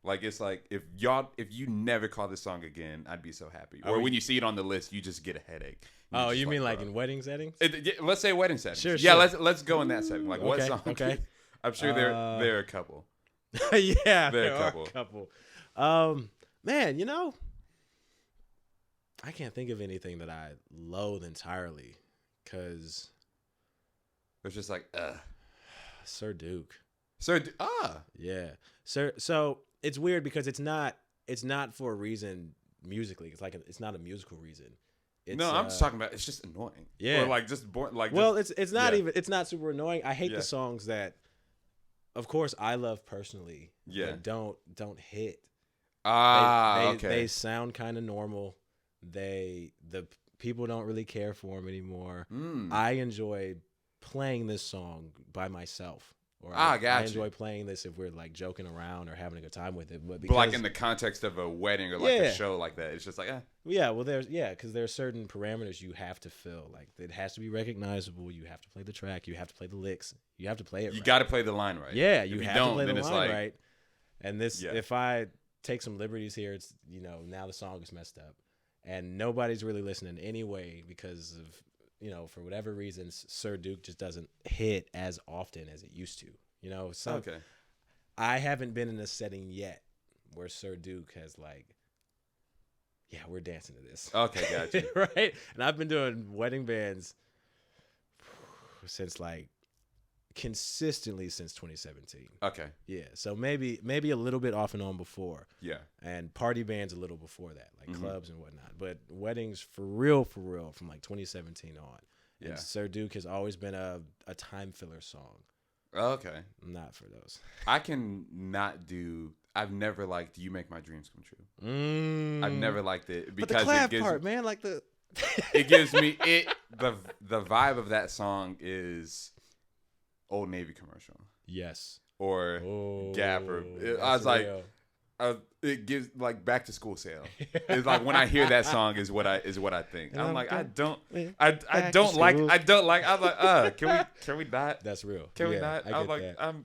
S1: Like, it's like, if you never call this song again, I'd be so happy. Or when you see it on the list, you just get a headache.
S2: Oh, you mean like in wedding settings?
S1: Let's say wedding settings.
S2: Sure.
S1: Yeah, let's go in that setting. Like, what song?
S2: Okay.
S1: I'm sure there are a couple.
S2: Yeah,
S1: there are a
S2: couple. Man, you know, I can't think of anything that I loathe entirely, because
S1: it's just like,
S2: Sir Duke.
S1: Yeah.
S2: Sir. So it's weird because it's not for a reason musically. It's like it's not a musical reason.
S1: I'm just talking about, it's just annoying.
S2: Yeah.
S1: Or like just boring. Like,
S2: well, it's not even, it's not super annoying. I hate the songs that, of course, I love personally.
S1: Yeah.
S2: But don't hit.
S1: Okay.
S2: They sound kind of normal. The people don't really care for them anymore. I enjoy playing this song by myself. Or I enjoy playing this if we're like joking around or having a good time with it. But
S1: like in the context of a wedding or like a show like that, it's just like,
S2: Yeah, well, because there are certain parameters you have to fill. Like, it has to be recognizable. You have to play the track. You have to play the licks. You have to play it.
S1: You got to play the line right.
S2: Yeah, you have to play the line right. And if I take some liberties here, it's, now the song is messed up, and nobody's really listening anyway because of, for whatever reasons, Sir Duke just doesn't hit as often as it used to.
S1: Okay.
S2: I haven't been in a setting yet where Sir Duke has like, yeah, we're dancing to this.
S1: Okay, gotcha.
S2: Right? And I've been doing wedding bands since like consistently since 2017.
S1: Okay.
S2: Yeah. So maybe a little bit off and on before.
S1: Yeah.
S2: And party bands a little before that, like clubs and whatnot. But weddings for real from like 2017 on. And
S1: yeah.
S2: Sir Duke has always been a time filler song.
S1: Okay.
S2: Not for those.
S1: I've never liked You Make My Dreams Come True. I've never liked it because
S2: but the clap part, man, like
S1: It gives me the vibe of that song is Old Navy commercial.
S2: Yes.
S1: Or Gap. Or I was like, it gives like back to school sale. It's like when I hear that song is what I think. I'm like, I don't like. I'm like, can we not?
S2: That's real.
S1: Can we not? I'm like, that.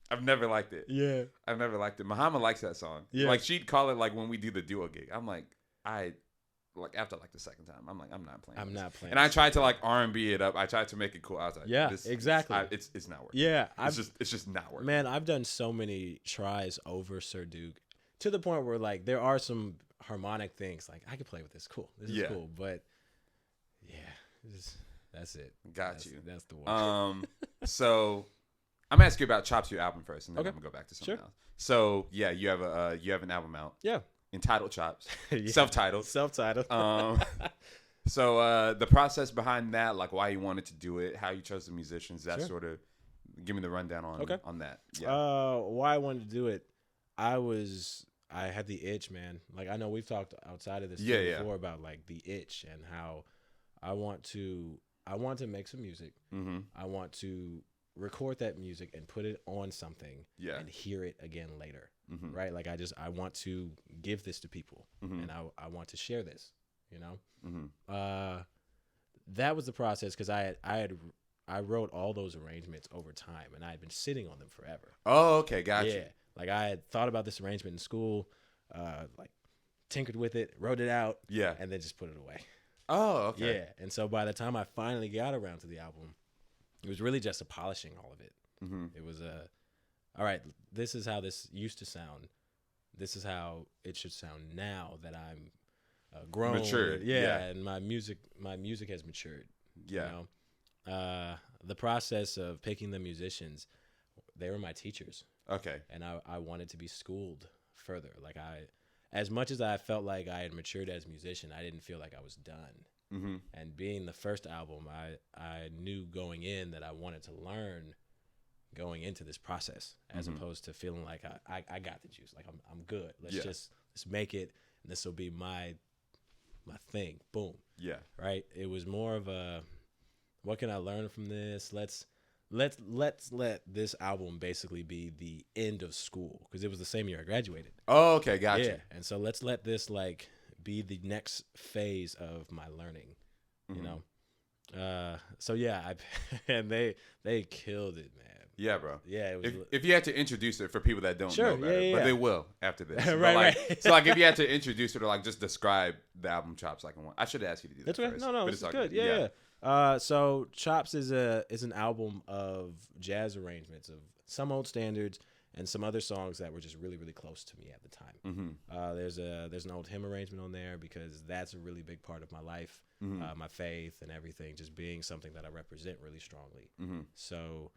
S1: I've never liked it.
S2: Yeah.
S1: I've never liked it. Muhammad likes that song. Yeah. Like she'd call it like when we do the duo gig. I'm like, after like the second time, I'm like, I'm not playing. And I tried to like R&B it up. I tried to make it cool. I was like,
S2: yeah, exactly.
S1: It's not working.
S2: Yeah,
S1: it's just not working.
S2: Man, I've done so many tries over Sir Duke to the point where like there are some harmonic things like I can play with this. Cool, this is cool. But yeah, that's it.
S1: Got you.
S2: That's the one.
S1: So I'm gonna ask you about Chops, your album first, and then I'm gonna go back to something else. So yeah, you have an album out.
S2: Yeah.
S1: Entitled Chops. Self-titled.
S2: Self-titled.
S1: So the process behind that, like why you wanted to do it, how you chose the musicians, that sort of give me the rundown on that. Yeah.
S2: Why I wanted to do it, I had the itch, man. Like I know we've talked outside of this before about like the itch and how I want to make some music. Mm-hmm. I want to record that music and put it on something and hear it again later. Mm-hmm. Right? Like I want to give this to people and I want to share this, you know? Mm-hmm. That was the process because I wrote all those arrangements over time and I had been sitting on them forever.
S1: Oh, okay. Gotcha.
S2: Yeah. Like I had thought about this arrangement in school, like tinkered with it, wrote it out, and then just put it away.
S1: Oh, okay.
S2: Yeah. And so by the time I finally got around to the album, it was really just a polishing all of it. Mm-hmm. It was all right, this is how this used to sound. This is how it should sound now that I'm grown.
S1: Matured.
S2: And my music has matured. Yeah. You know? The process of picking the musicians, they were my teachers.
S1: Okay.
S2: And I wanted to be schooled further. Like as much as I felt like I had matured as a musician, I didn't feel like I was done. Mm-hmm. And being the first album, I knew going in that I wanted to learn going into this process as opposed to feeling like I got the juice. Like I'm good. Let's make it and this will be my thing. Boom.
S1: Yeah.
S2: Right? It was more of a what can I learn from this? Let's let this album basically be the end of school because it was the same year I graduated.
S1: Oh, okay, gotcha.
S2: Yeah, and so let's let this like be the next phase of my learning, you know. So yeah, and they killed it, man.
S1: Yeah, bro.
S2: Yeah, it was.
S1: If you had to introduce it for people that don't know better, but they will after this.
S2: right.
S1: So like, if you had to introduce it or like just describe the album Chops, like I should ask you to do that.
S2: That's
S1: first.
S2: No, this is good. Yeah. So Chops is an album of jazz arrangements of some old standards and some other songs that were just really, really close to me at the time. Mm-hmm. There's an old hymn arrangement on there because that's a really big part of my life, my faith and everything, just being something that I represent really strongly. Mm-hmm. So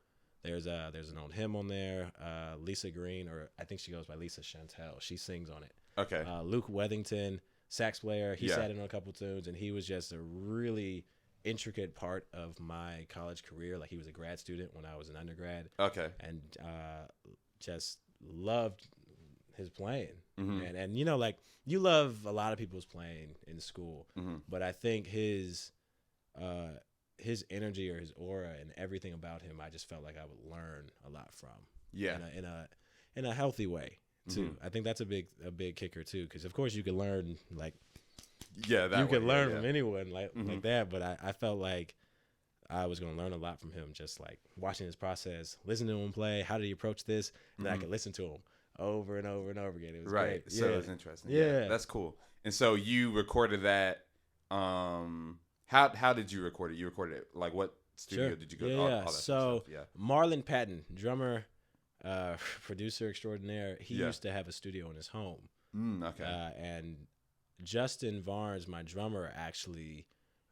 S2: there's an old hymn on there. Lisa Green, or I think she goes by Lisa Chantel, she sings on it.
S1: Okay.
S2: Luke Wethington, sax player, he sat in on a couple tunes, and he was just a really intricate part of my college career. Like he was a grad student when I was an undergrad.
S1: Okay.
S2: And just loved his playing. Mm-hmm. And you know, like you love a lot of people's playing in school, but I think his energy or his aura and everything about him, I just felt like I would learn a lot from. Yeah. In a healthy way too. I think that's a big kicker too, because of course you can learn like learn from anyone like that, but I felt like I was going to learn a lot from him, just like watching his process, listening to him play. How did he approach this? And then I could listen to him over and over and over again. It was great.
S1: So it was interesting. Yeah, that's cool. And so you recorded that. How did you record it? You recorded it like what studio did you go?
S2: All that so Marlon Patton, drummer, producer extraordinaire. He used to have a studio in his home.
S1: Okay.
S2: And Justin Varnes, my drummer, actually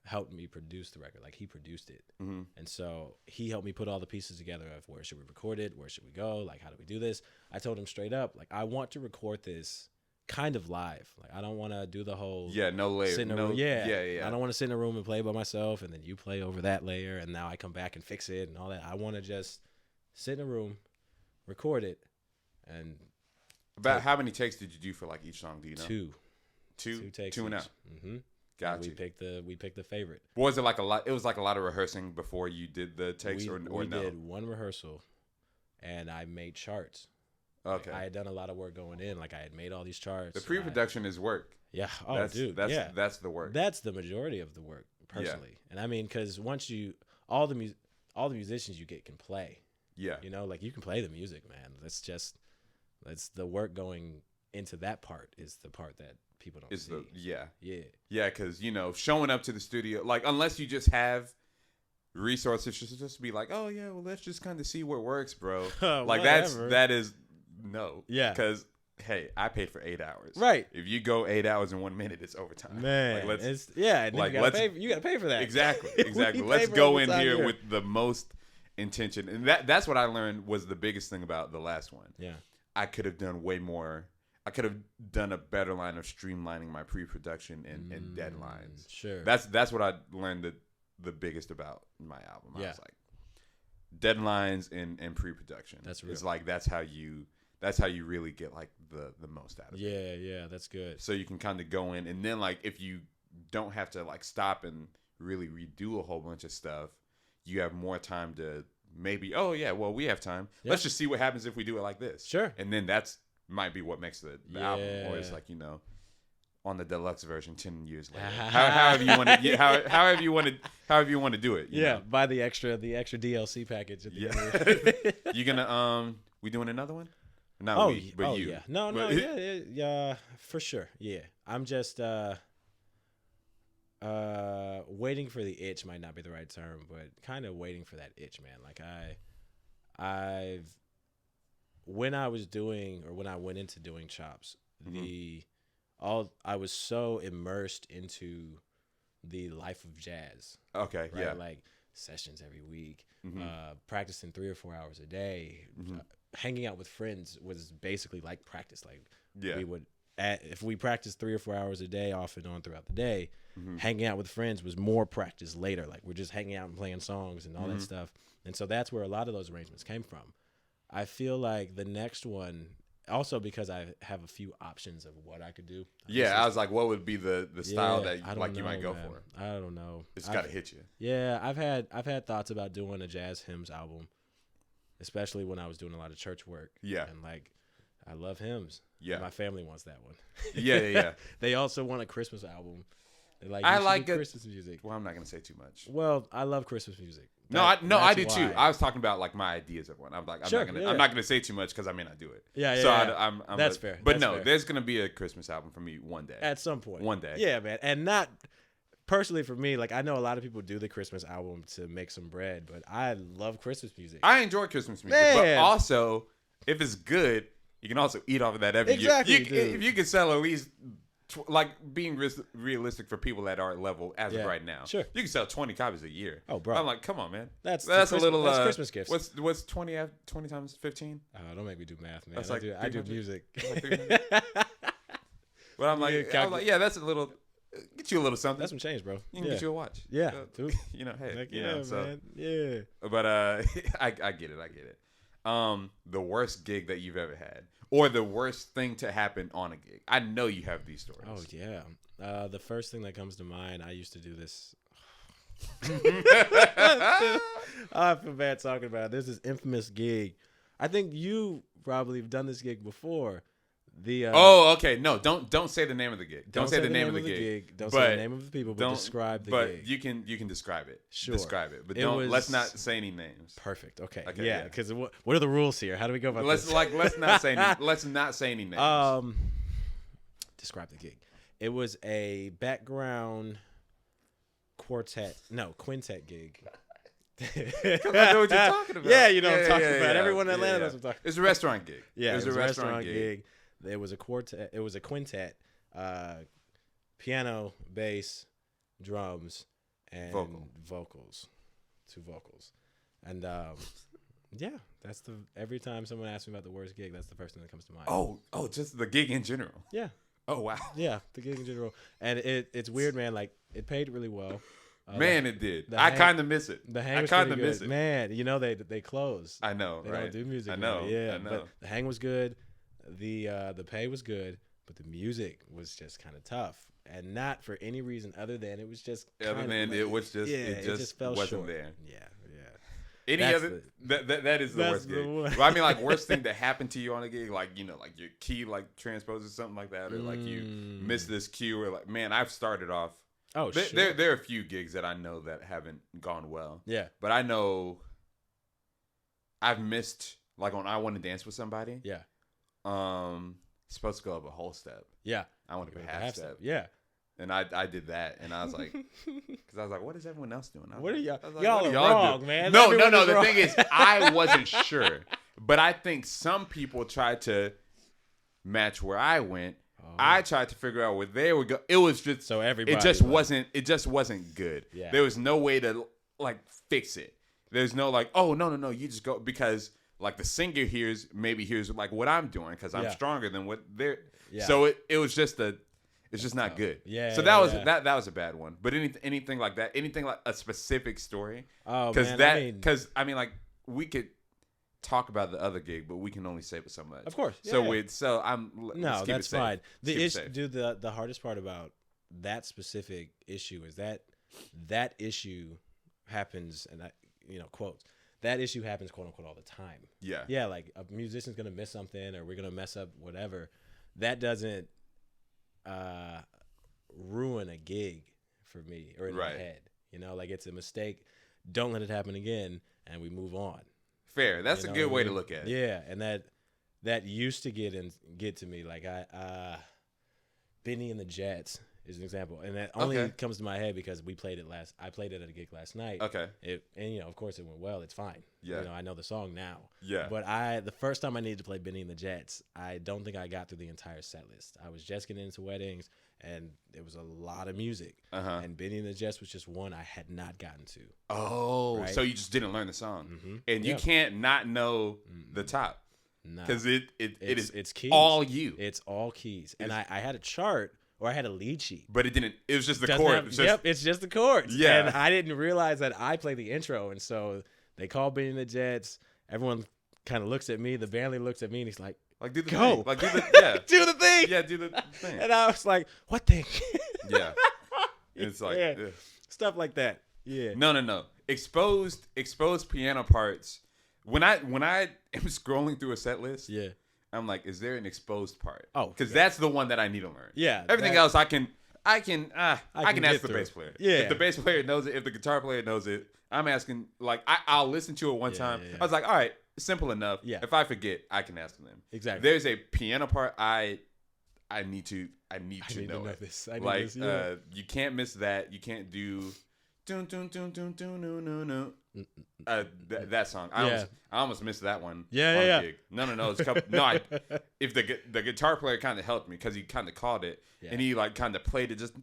S2: helped me produce the record. Like he produced it. And so he helped me put all the pieces together of where should we record it? Where should we go? Like, how do we do this? I told him straight up, like, I want to record this kind of live. Like, I don't want to do the whole
S1: no layer. I
S2: don't want to sit in a room and play by myself and then you play over that layer and now I come back and fix it and all that. I want to just sit in a room, record it, and
S1: about how many takes did you do for like each song? Do you know?
S2: Two takes.
S1: Two and out. Gotcha.
S2: We picked the favorite.
S1: Was it like a lot? It was like a lot of rehearsing before you did the takes, or no?
S2: We did one rehearsal, and I made charts.
S1: Okay.
S2: Like, I had done a lot of work going in. Like I had made all these charts.
S1: The pre-production is work.
S2: Yeah. Oh,
S1: that's the work.
S2: That's the majority of the work, personally. Yeah. And I mean, because once all the musicians you get can play.
S1: Yeah.
S2: You know, like you can play the music, man. That's the work going into that part is the part that people don't see.
S1: Yeah, because showing up to the studio, like unless you just have resources, just be like, oh yeah, well let's just kind of see what works, bro. Like that is no.
S2: Yeah.
S1: Because hey, I paid for 8 hours.
S2: Right.
S1: If you go 8 hours and 1 minute, it's overtime.
S2: Man,
S1: like,
S2: you gotta pay for that.
S1: Exactly. Let's go in here with the most intention, and that's what I learned was the biggest thing about the last one.
S2: Yeah.
S1: I could have done way more. I could have done a better line of streamlining my pre-production and deadlines.
S2: Sure.
S1: That's what I learned the biggest about my album.
S2: Yeah.
S1: I was like, deadlines and pre-production.
S2: That's real.
S1: It's like that's how you really get like the most out of it.
S2: Yeah, that's good.
S1: So you can kind of go in, and then like if you don't have to like stop and really redo a whole bunch of stuff, you have more time to maybe, oh yeah, well we have time. Yep. Let's just see what happens if we do it like this.
S2: Sure.
S1: And then might be what makes the album, or it's like on the deluxe version 10 years later. however you want to do it. You know?
S2: Buy the extra DLC package. At the
S1: end. You gonna we doing another one? Not you.
S2: Yeah. No, yeah, for sure. Yeah, I'm just waiting for the itch might not be the right term, but kind of waiting for that itch, man. Like when I went into doing chops, I was so immersed into the life of jazz.
S1: Okay,
S2: right?
S1: Yeah.
S2: Like sessions every week, practicing 3 or 4 hours a day, hanging out with friends was basically like practice. Like we would, if we practiced 3 or 4 hours a day off and on throughout the day, hanging out with friends was more practice later. Like we're just hanging out and playing songs and all that stuff. And so that's where a lot of those arrangements came from. I feel like the next one, also because I have a few options of what I could do.
S1: I was like, what would be the style that you might go for?
S2: I don't know.
S1: It's got to hit you.
S2: Yeah, I've had thoughts about doing a jazz hymns album, especially when I was doing a lot of church work.
S1: Yeah.
S2: And like, I love hymns.
S1: Yeah.
S2: My family wants that one.
S1: Yeah.
S2: They also want a Christmas album.
S1: I like
S2: Christmas music.
S1: Well, I'm not gonna say too much.
S2: Well, I love Christmas music.
S1: I do too. I was talking about like my ideas of one. I'm like, I'm not gonna say too much because I may not do it. I'm
S2: that's fair.
S1: But there's gonna be a Christmas album for me one day.
S2: At some point.
S1: One day.
S2: Yeah, man. And not personally for me. Like I know a lot of people do the Christmas album to make some bread, but I love Christmas music.
S1: I enjoy Christmas music, but also if it's good, you can also eat off of that every year. If you can sell at least. Like being realistic for people that are at level as of right now.
S2: Sure.
S1: You can sell 20 copies a year.
S2: Oh, bro.
S1: I'm like, come on, man.
S2: That's a little. That's Christmas gifts.
S1: What's 20 times 15?
S2: Oh, don't make me do math, man.
S1: That's like
S2: I do music.
S1: But I'm like, that's a little. Get you a little something.
S2: That's some change, bro.
S1: You can get you a watch.
S2: Yeah.
S1: Hey.
S2: Like,
S1: so,
S2: man. Yeah.
S1: But I get it. The worst gig that you've ever had. Or the worst thing to happen on a gig. I know you have these stories.
S2: Oh, yeah. The first thing that comes to mind, I used to do this. I feel bad talking about it. There's this infamous gig. I think you probably have done this gig before.
S1: Okay. No, don't say the name of the gig. Don't say the name of the gig.
S2: Don't say the name of the people, but describe the gig.
S1: But you can describe it.
S2: Sure.
S1: Describe it. But let's not say any names.
S2: Perfect. Okay. Yeah, because what are the rules here? How do we go about this?
S1: Let's not say any names.
S2: Describe the gig. It was a background quintet gig.
S1: Because I know what you're talking about.
S2: Yeah, you know what I'm talking about. Everyone in Atlanta knows what I'm talking about.
S1: It's a restaurant gig.
S2: Yeah, it was a restaurant gig. It was a quartet. It was a quintet. Piano, bass, drums, and vocals. 2 vocals. And that's every time someone asks me about the worst gig, that's the first thing that comes to mind.
S1: Oh, just the gig in general.
S2: Yeah.
S1: Oh wow.
S2: Yeah, the gig in general. And it's weird, man. Like it paid really well.
S1: Man, it did. I kind of miss it.
S2: The hang was kind of miss it. Man, they close.
S1: I know,
S2: they
S1: right?
S2: don't do music.
S1: I know.
S2: Now. Yeah,
S1: I know.
S2: But the hang was good. The pay was good, but the music was just kind of tough. and not for any reason other than it was just
S1: it just
S2: fell
S1: wasn't
S2: short.
S1: there.
S2: Yeah.
S1: That is the worst gig. Well, I mean, like worst thing that happened to you on a gig, like like your key like transposes something like that, or like you miss this cue, or like man, I've started off.
S2: Oh,
S1: there are a few gigs that I know that haven't gone well.
S2: Yeah,
S1: but I know I've missed like on I Want to Dance with Somebody.
S2: Yeah,
S1: supposed to go up a whole step.
S2: Yeah,
S1: I went up a half step.
S2: Yeah.
S1: And I did that, and I was like, because I was like, what is everyone else doing?
S2: What are y'all?
S1: Like,
S2: y'all are wrong, man.
S1: No. The thing is, I wasn't sure, but I think some people tried to match where I went. Oh. I tried to figure out where they would go. It was just
S2: so everybody.
S1: It just wasn't good.
S2: Yeah.
S1: There was no way to like fix it. There's no like, oh no, you just go because like the singer hears like what I'm doing because I'm stronger than what they're. Yeah. So it was just it's just not good.
S2: Yeah.
S1: So that was a bad one. But anything like that, anything like a specific story.
S2: Oh, man.
S1: Because like we could talk about the other gig, but we can only say so much.
S2: Of course.
S1: Yeah, that's
S2: fine. The hardest part about that specific issue is that issue happens, and quotes. That issue happens, quote unquote, all the time.
S1: Yeah.
S2: Yeah, like a musician's gonna miss something, or we're gonna mess up whatever. That doesn't ruin a gig for me or in my head. Like it's a mistake. Don't let it happen again, and we move on.
S1: Fair. That's a good way to look at it.
S2: Yeah, and that used to get to me. Like Benny and the Jets is an example, and that only comes to my head because I played it at a gig last night.
S1: Okay.
S2: Of course it went well. It's fine.
S1: Yeah.
S2: I know the song now.
S1: Yeah.
S2: But the first time I needed to play Benny and the Jets, I don't think I got through the entire set list. I was just getting into weddings, and there was a lot of music. And Benny and the Jets was just one I had not gotten to.
S1: Oh, right? So you just didn't learn the song, and you can't not know the top because it's
S2: Keyz.
S1: All you.
S2: It's all Keyz, and I had a chart. Or I had a lead sheet.
S1: But it didn't. It was just the chord.
S2: It's just the chords.
S1: Yeah.
S2: And I didn't realize that I played the intro. And so they called Benny and the Jets. Everyone kind of looks at me. The band leader looks at me and he's like,
S1: do the
S2: go.
S1: Thing. Like, do the,
S2: do the thing.
S1: Yeah, do the thing.
S2: And I was like, what thing?
S1: Yeah. It's like.
S2: Stuff like that. Yeah.
S1: No. Exposed piano parts. When I am scrolling through a set list.
S2: Yeah.
S1: I'm like, is there an exposed part?
S2: Oh,
S1: because that's the one that I need to learn.
S2: Yeah.
S1: Everything else, I can ask the bass player.
S2: Yeah.
S1: If the bass player knows it, if the guitar player knows it, I'm asking. Like, I'll listen to it one time.
S2: Yeah.
S1: I was like, all right, simple enough.
S2: Yeah.
S1: If I forget, I can ask them.
S2: Exactly.
S1: There's a piano part I need to know it.
S2: This.
S1: You can't miss that. You can't do. Dun, dun, dun, dun, dun, no, no. That song. I almost missed that one.
S2: Yeah.
S1: Gig. No. It's if the guitar player kind of helped me because he kind of called it and he like kind of played it just.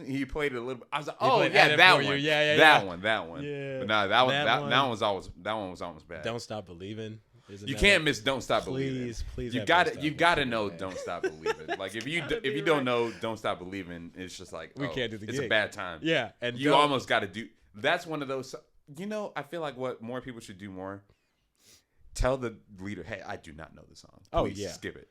S1: He played it a little bit. I was like, oh yeah, that one. That one.
S2: Yeah.
S1: But no, that one was almost bad.
S2: Don't Stop Believing.
S1: You can't miss Don't Stop Believing.
S2: Please.
S1: You gotta know Don't Stop Believing. Like if you don't know Don't Stop Believing, it's just like
S2: we can't do the gig.
S1: It's a bad time.
S2: Yeah, and
S1: you almost got to do. That's one of those. I feel like what more people should do more. Tell the leader, hey, I do not know the song. Please skip it.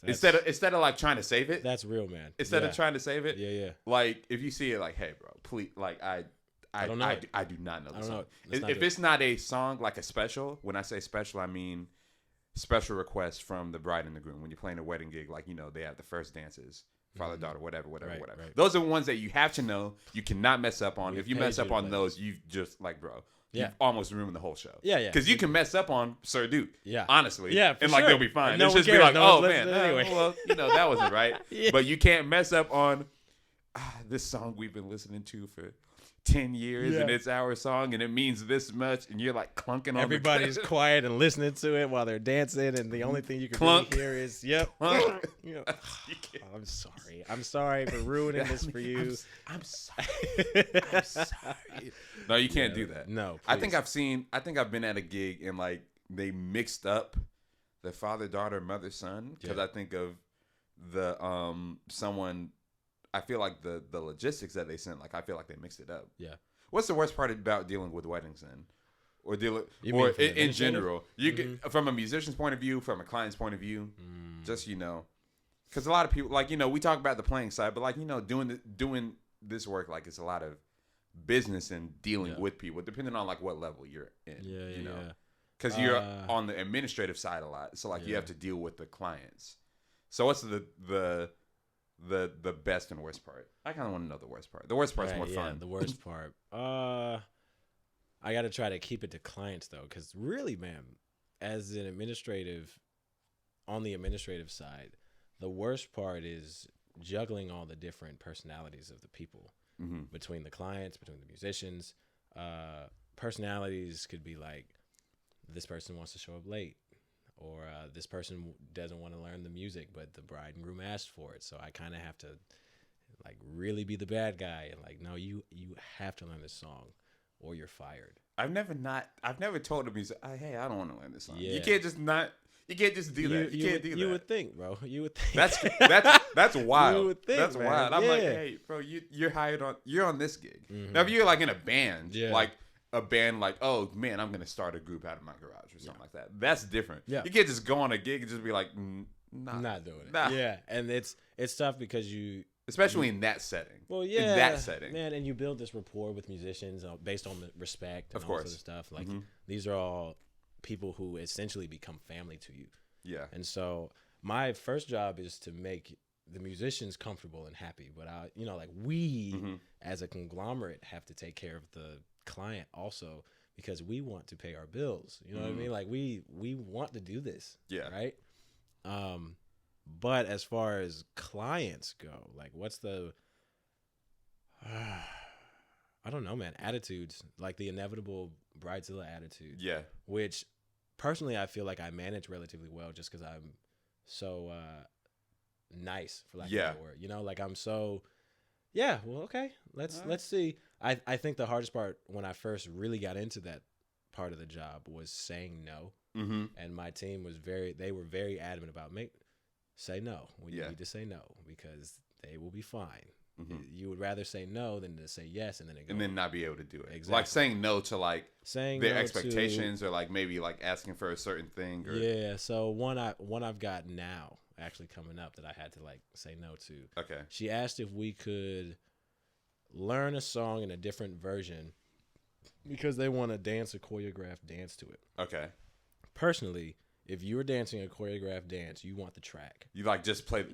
S1: Instead of like trying to save it.
S2: That's real, man.
S1: Instead of trying to save it.
S2: Yeah.
S1: Like if you see it, like, hey, bro, please, like I do not know the song. If it's not a song like a special, when I say special, I mean special request from the bride and the groom. When you're playing a wedding gig, like they have the first dances. Father, daughter, whatever.
S2: Right.
S1: Those are the ones that you have to know. You cannot mess up on. If you mess up on those, you've just you've almost ruined the whole show.
S2: Yeah.
S1: Because you can mess up on Sir Duke.
S2: Yeah.
S1: Honestly.
S2: Yeah.
S1: And
S2: sure.
S1: they'll be fine.
S2: No
S1: it's just
S2: cares.
S1: be like,
S2: no
S1: man,
S2: anyway.
S1: Well, that wasn't right.
S2: Yeah.
S1: But you can't mess up on this song we've been listening to for 10 years and it's our song and it means this much and you're like clunking on
S2: everybody's quiet and listening to it while they're dancing and the only thing you can really hear is I'm sorry for ruining this for you.
S1: I'm sorry. No, you can't do that.
S2: No,
S1: please. I think I've been at a gig and like they mixed up the father, daughter, mother, son because I think of the someone. I feel like the logistics that they sent, like I feel like they mixed it up.
S2: Yeah.
S1: What's the worst part about dealing with weddings then, or in general? You get from a musician's point of view, from a client's point of view, just Because a lot of people, like, we talk about the playing side, but, like, doing this work, like, it's a lot of business and dealing with people, depending on, like, what level you're in. You know? Because you're on the administrative side a lot. So, like, you have to deal with the clients. So what's the best and worst part? I kind of want to know the worst part. The worst part's more fun.
S2: The worst part. I got to try to keep it to clients, though, because really, man, as an administrative, on the administrative side, the worst part is juggling all the different personalities of the people between the clients, between the musicians. Personalities could be like, this person wants to show up late, or this person doesn't want to learn the music, but the bride and groom asked for it. So I kind of have to like really be the bad guy and like, no, you have to learn this song or you're fired.
S1: I've never told a musician, hey, I don't want to learn this song. Yeah. You can't just do that. You can't do that.
S2: You would think, bro. You would think.
S1: That's wild.
S2: You would think,
S1: that's
S2: man.
S1: wild. I'm like, hey, bro, you're on this gig. Now if you're like in a band, like a band like, oh man, I'm gonna start a group out of my garage or something like that. That's different. Yeah. You can't just go on a gig and just be like,
S2: not doing it. Yeah, and it's tough because
S1: especially in that setting.
S2: Well, yeah,
S1: in that setting,
S2: man, and you build this rapport with musicians based on the respect and all this other stuff. Like these are all people who essentially become family to you.
S1: Yeah,
S2: and so my first job is to make the musicians comfortable and happy, but we as a conglomerate have to take care of the client also, because we want to pay our bills. You know what I mean? Like we want to do this.
S1: Yeah.
S2: Right. But as far as clients go, like what's the I don't know, man. Attitudes, like the inevitable bridezilla attitude.
S1: Yeah.
S2: Which personally I feel like I manage relatively well just because I'm so nice, for lack of a better word. You know, like I'm so okay. Let's see. I think the hardest part when I first really got into that part of the job was saying no. And my team was very adamant about say no when you need to say no, because they will be fine. You would rather say no than to say yes and then
S1: not be able to do it.
S2: Exactly.
S1: Like saying no to like their expectations or like maybe like asking for a certain thing. Or...
S2: So one I've got now actually coming up that I had to like say no to.
S1: Okay.
S2: She asked if we could learn a song in a different version because they want to dance a choreographed dance to it.
S1: Okay.
S2: Personally, if you're dancing a choreographed dance, you want the track.
S1: You like just play.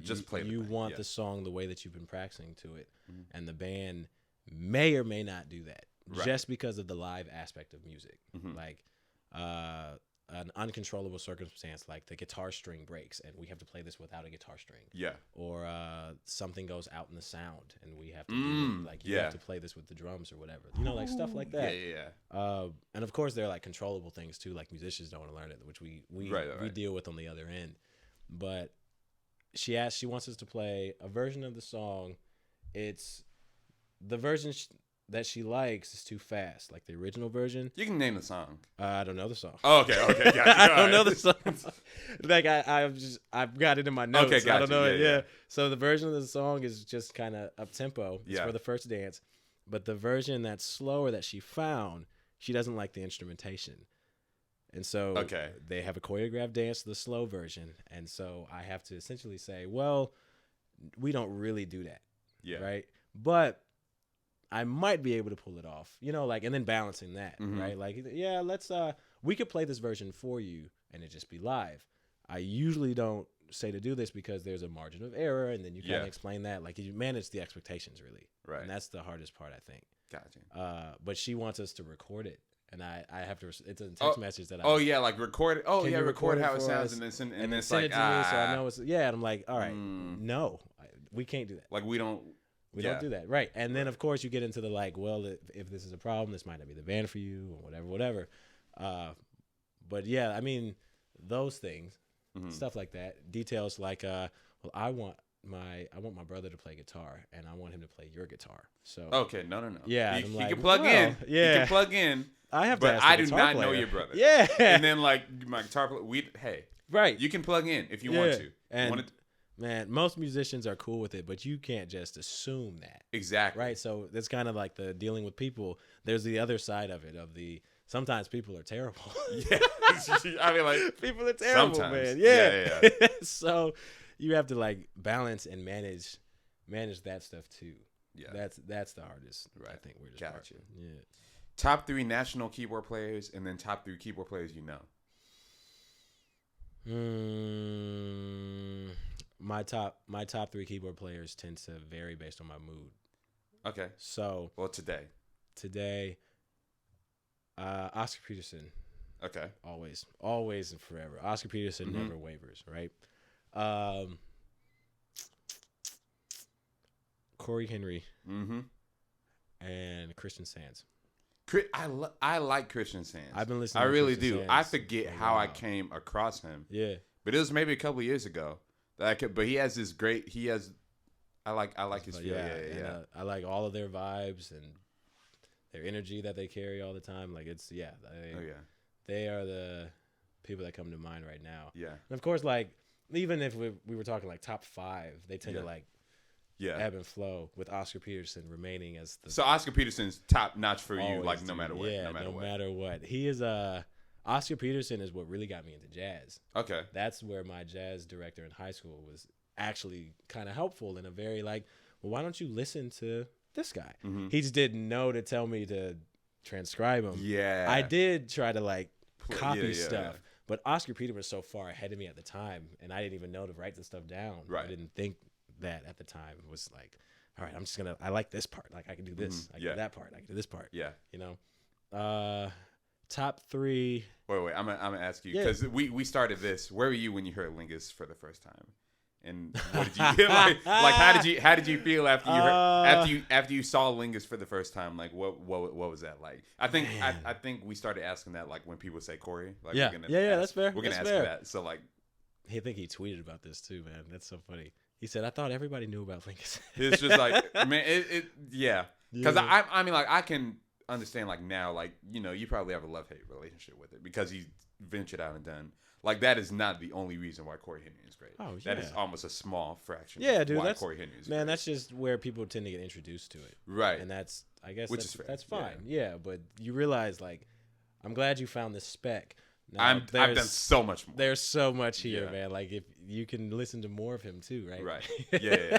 S2: You want the song the way that you've been practicing to it, and the band may or may not do that just because of the live aspect of music. Like an uncontrollable circumstance, like the guitar string breaks, and we have to play this without a guitar string. Yeah. Or something goes out in the sound, and we have to you have to play this with the drums or whatever. You know, like stuff like that. And of course, there are like controllable things too, like musicians don't want to learn it, which we deal with on the other end. But she wants us to play a version of the song. It's the version that she likes is too fast, like the original version.
S1: You can name the song.
S2: I don't know the song.
S1: Oh, okay, gotcha.
S2: I don't know the song. Like I've got it in my notes. Okay, gotcha. I don't know it. Yeah. So the version of the song is just kind of up tempo. It's for the first dance, but the version that's slower that she found, she doesn't like the instrumentation, and so they have a choreographed dance to the slow version, and so I have to essentially say, well, we don't really do that. Yeah. Right. But I might be able to pull it off, you know, like, and then balancing that, right? Like, let's, we could play this version for you and it just be live. I usually don't say to do this because there's a margin of error, and then you kind of explain that, like, you manage the expectations really. Right. And that's the hardest part, I think. Gotcha. But she wants us to record it. And I have to, it's a text message that
S1: like record it. Oh, yeah, record how it sounds. And then it's
S2: send
S1: like,
S2: it to me so I know it's, and I'm like, all right, no, we can't do that.
S1: Like, we don't
S2: do that. Right. And then, of course, you get into the like, well, if this is a problem, this might not be the band for you or whatever. But yeah, I mean, those things, stuff like that. Details like, well, I want my brother to play guitar and I want him to play your guitar. So
S1: okay, no.
S2: Yeah,
S1: he can plug in. Yeah, he can plug in.
S2: I have to
S1: but
S2: ask
S1: I do not
S2: player.
S1: know your brother.
S2: Yeah.
S1: And then like my guitar player,
S2: right.
S1: You can plug in if you want to.
S2: And man, most musicians are cool with it, but you can't just assume that.
S1: Exactly.
S2: Right. So that's kind of like the dealing with people. There's the other side of it sometimes people are terrible.
S1: Yeah. I mean, like,
S2: people are terrible,
S1: sometimes.
S2: Man. Yeah.
S1: Yeah.
S2: So you have to like balance and manage that stuff too.
S1: Yeah,
S2: that's the hardest. Right. I think we're just
S1: got you.
S2: Yeah.
S1: Top 3 national keyboard players, and then top 3 keyboard players you know.
S2: My top 3 keyboard players tend to vary based on my mood.
S1: Okay.
S2: So.
S1: Well, today,
S2: Oscar Peterson.
S1: Okay.
S2: Always and forever. Oscar Peterson never wavers, right? Corey Henry. And Christian Sands.
S1: I like Christian Sands.
S2: I've been listening.
S1: I really do. Sands I forget how I came across him.
S2: Yeah.
S1: But it was maybe a couple of years ago that but he has this great. I like his feel. Yeah.
S2: I like all of their vibes and their energy that they carry all the time. Like it's they are the people that come to mind right now.
S1: Yeah.
S2: And of course, like even if we were talking like top 5, they tend to like ebb and flow with Oscar Peterson remaining as the.
S1: So Oscar Peterson's top notch for you, like no matter what.
S2: Yeah, no matter what. He is Oscar Peterson is what really got me into jazz.
S1: Okay.
S2: That's where my jazz director in high school was actually kind of helpful in a very like, well, why don't you listen to this guy? He just didn't know to tell me to transcribe him.
S1: Yeah.
S2: I did try to like copy stuff, but Oscar Peterson was so far ahead of me at the time, and I didn't even know to write the stuff down.
S1: Right.
S2: I didn't think that at the time. It was like, all right, I'm just gonna. I like this part. Like I can do this. I can do that part. I can do this part.
S1: Yeah.
S2: You know. Top 3.
S1: Wait. I'm gonna ask you because we started this. Where were you when you heard Lingus for the first time? And what did you like? How did you feel after you heard, after you saw Lingus for the first time? Like what was that like? I think we started asking that like when people say Corey. Like,
S2: yeah, that's fair.
S1: We're gonna ask you that. So like,
S2: I think he tweeted about this too, man. That's so funny. He said, "I thought everybody knew about Lingus."
S1: It's just like, man, because I mean, like I can understand like now, like you probably have a love-hate relationship with it because he's ventured out and done. Like that is not the only reason why Corey Henry is great.
S2: Oh, yeah.
S1: That is almost a small fraction.
S2: Yeah, dude.
S1: Why Corey Henry is great.
S2: That's just where people tend to get introduced to it.
S1: Right.
S2: And that's, I guess, that's
S1: fair.
S2: fine. Yeah, but you realize, like, I'm glad you found this spec. Now,
S1: I've done so much more.
S2: There's so much here, man. Like, if you can listen to more of him too, right?
S1: Right. Yeah.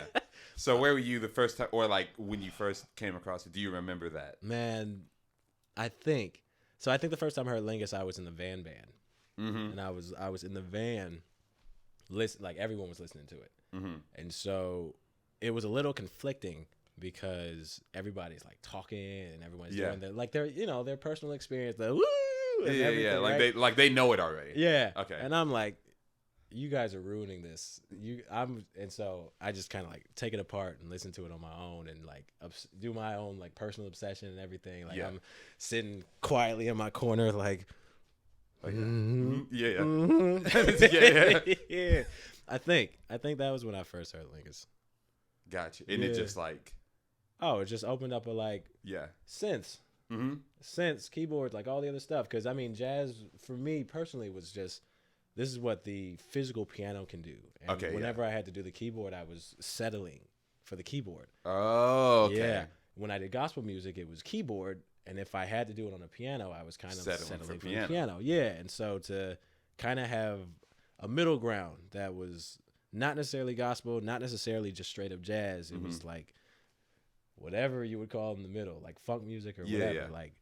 S1: So where were you the first time, or like when you first came across it? Do you remember that?
S2: Man, I think the first time I heard Lingus, I was in the Van band. And I was in the van, like everyone was listening to it, and so it was a little conflicting because everybody's like talking and everyone's doing their personal experience, the woo, and
S1: like
S2: right?
S1: they know it already.
S2: Yeah.
S1: Okay.
S2: And I'm like, you guys are ruining this. And so I just kind of like take it apart and listen to it on my own and like do my own like personal obsession and everything. Like I'm sitting quietly in my corner, like.
S1: Yeah.
S2: Yeah. I think that was when I first heard Lingus.
S1: Gotcha. And it just like,
S2: it just opened up a like synths, synths, keyboards, like all the other stuff. Because I mean, jazz for me personally was just this is what the physical piano can do. And whenever I had to do the keyboard, I was settling for the keyboard.
S1: Oh, okay. Yeah.
S2: When I did gospel music, it was keyboard. And if I had to do it on a piano, I was kind of settling for the piano. Yeah. And so to kind of have a middle ground that was not necessarily gospel, not necessarily just straight up jazz. It was like whatever you would call in the middle, like funk music or whatever. Yeah. Like,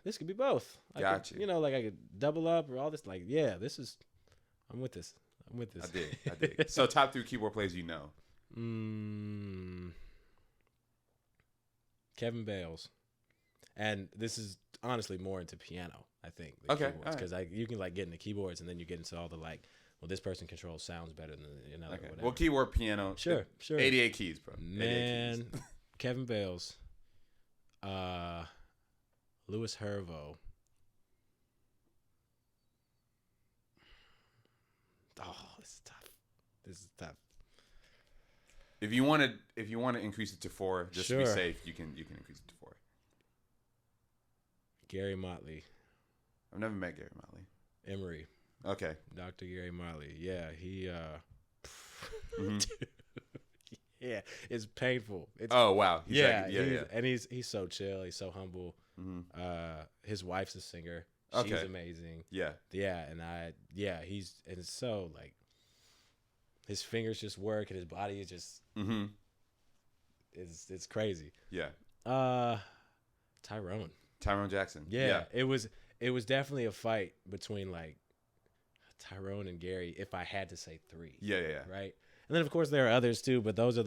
S2: this could be both.
S1: Gotcha.
S2: Like I could double up or all this. Like, I'm with this.
S1: I dig. So top 3 keyboard players you know.
S2: Kevin Bales. And this is honestly more into piano, I think.
S1: Okay.
S2: Because you can like get into keyboards and then you get into all the like, well, this person controls sounds better than another.
S1: Okay.
S2: Whatever.
S1: Well, keyboard, piano.
S2: Sure.
S1: 88 keys, bro.
S2: Man, keys. Kevin Bales, Louis Hervo. Oh, this is tough.
S1: If you want to increase it to 4, just to be safe, you can increase it to 4.
S2: Gary Motley.
S1: I've never met Gary Motley.
S2: Emory.
S1: Okay.
S2: Dr. Gary Motley. Yeah, he yeah, it's painful.
S1: oh wow.
S2: And he's so chill, he's so humble. His wife's a singer. She's amazing.
S1: Yeah.
S2: Yeah, and it's so like his fingers just work and his body is just it's crazy.
S1: Yeah.
S2: Tyrone
S1: Jackson.
S2: Yeah. It was definitely a fight between like Tyrone and Gary if I had to say 3.
S1: Yeah.
S2: Right? And then of course there are others too, but those are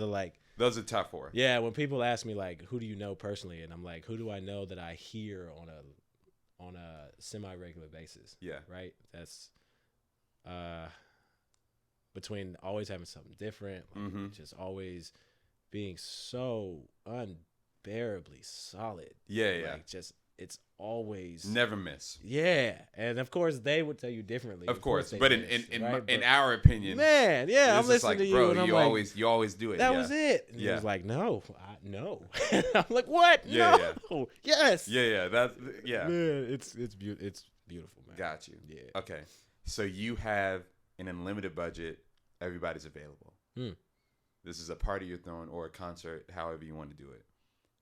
S1: those are top 4.
S2: Yeah, when people ask me like who do you know personally, and I'm like, who do I know that I hear on a semi-regular basis?
S1: Yeah.
S2: Right? That's between always having something different, like just always being so unbearably solid.
S1: Yeah.
S2: Like just it's always
S1: never miss.
S2: Yeah, and of course they would tell you differently.
S1: Of course, but in our opinion,
S2: man, yeah, I'm listening to you,
S1: bro,
S2: and I'm
S1: you always do it.
S2: That was it. And he was like, no. I'm like, what?
S1: Yeah,
S2: no. Yes.
S1: Yeah.
S2: Man, it's beautiful, man.
S1: Got you.
S2: Yeah.
S1: Okay, so you have an unlimited budget. Everybody's available. This is a party you're throwing or a concert, however you want to do it.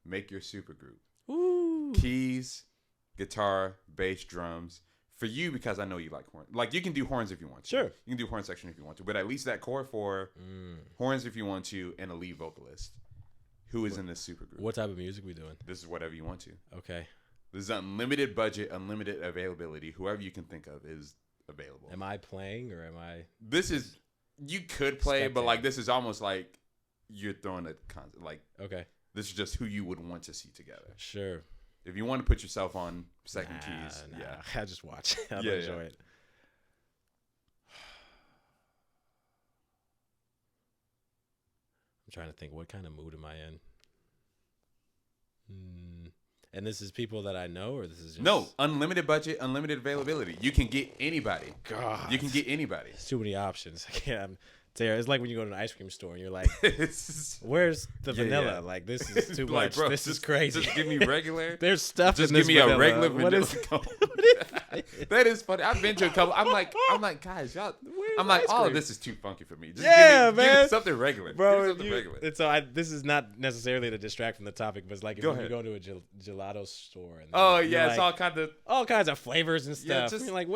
S1: Make your super group.
S2: Ooh.
S1: Keys, guitar, bass, drums. For you, because I know you like horns. Like, you can do horns if you want to.
S2: Sure.
S1: You can do horn section if you want to. But at least that core 4, horns if you want to, and a lead vocalist. Who is in this super group?
S2: What type of music we doing?
S1: This is whatever you want to.
S2: Okay.
S1: This is unlimited budget, unlimited availability. Whoever you can think of is available.
S2: Am I playing or am I...
S1: This is... You could play, but like this is almost like you're throwing a concert. Like,
S2: okay.
S1: This is just who you would want to see together.
S2: Sure.
S1: If you want to put yourself on second keys, yeah.
S2: I just watch. I'll enjoy it. I'm trying to think, what kind of mood am I in? And this is people that I know, or this is just...
S1: No, unlimited budget, unlimited availability. You can get anybody.
S2: God.
S1: You can get anybody.
S2: There's too many options. I can't... It's like when you go to an ice cream store and you're like, where's the vanilla? Like, this is too much. Bro, this is crazy.
S1: Just give me regular.
S2: There's stuff
S1: just
S2: in this
S1: give me
S2: vanilla.
S1: A regular
S2: what
S1: vanilla.
S2: Is
S1: that is funny. I've been to a couple. I'm like, guys, y'all. I'm like, all of this is too funky for me. Just
S2: man.
S1: Give me something regular.
S2: Bro,
S1: something regular.
S2: And so this is not necessarily to distract from the topic, but it's like if you go to a gelato store. And
S1: it's
S2: like, all kinds of flavors and stuff.
S1: Yeah,
S2: you're like,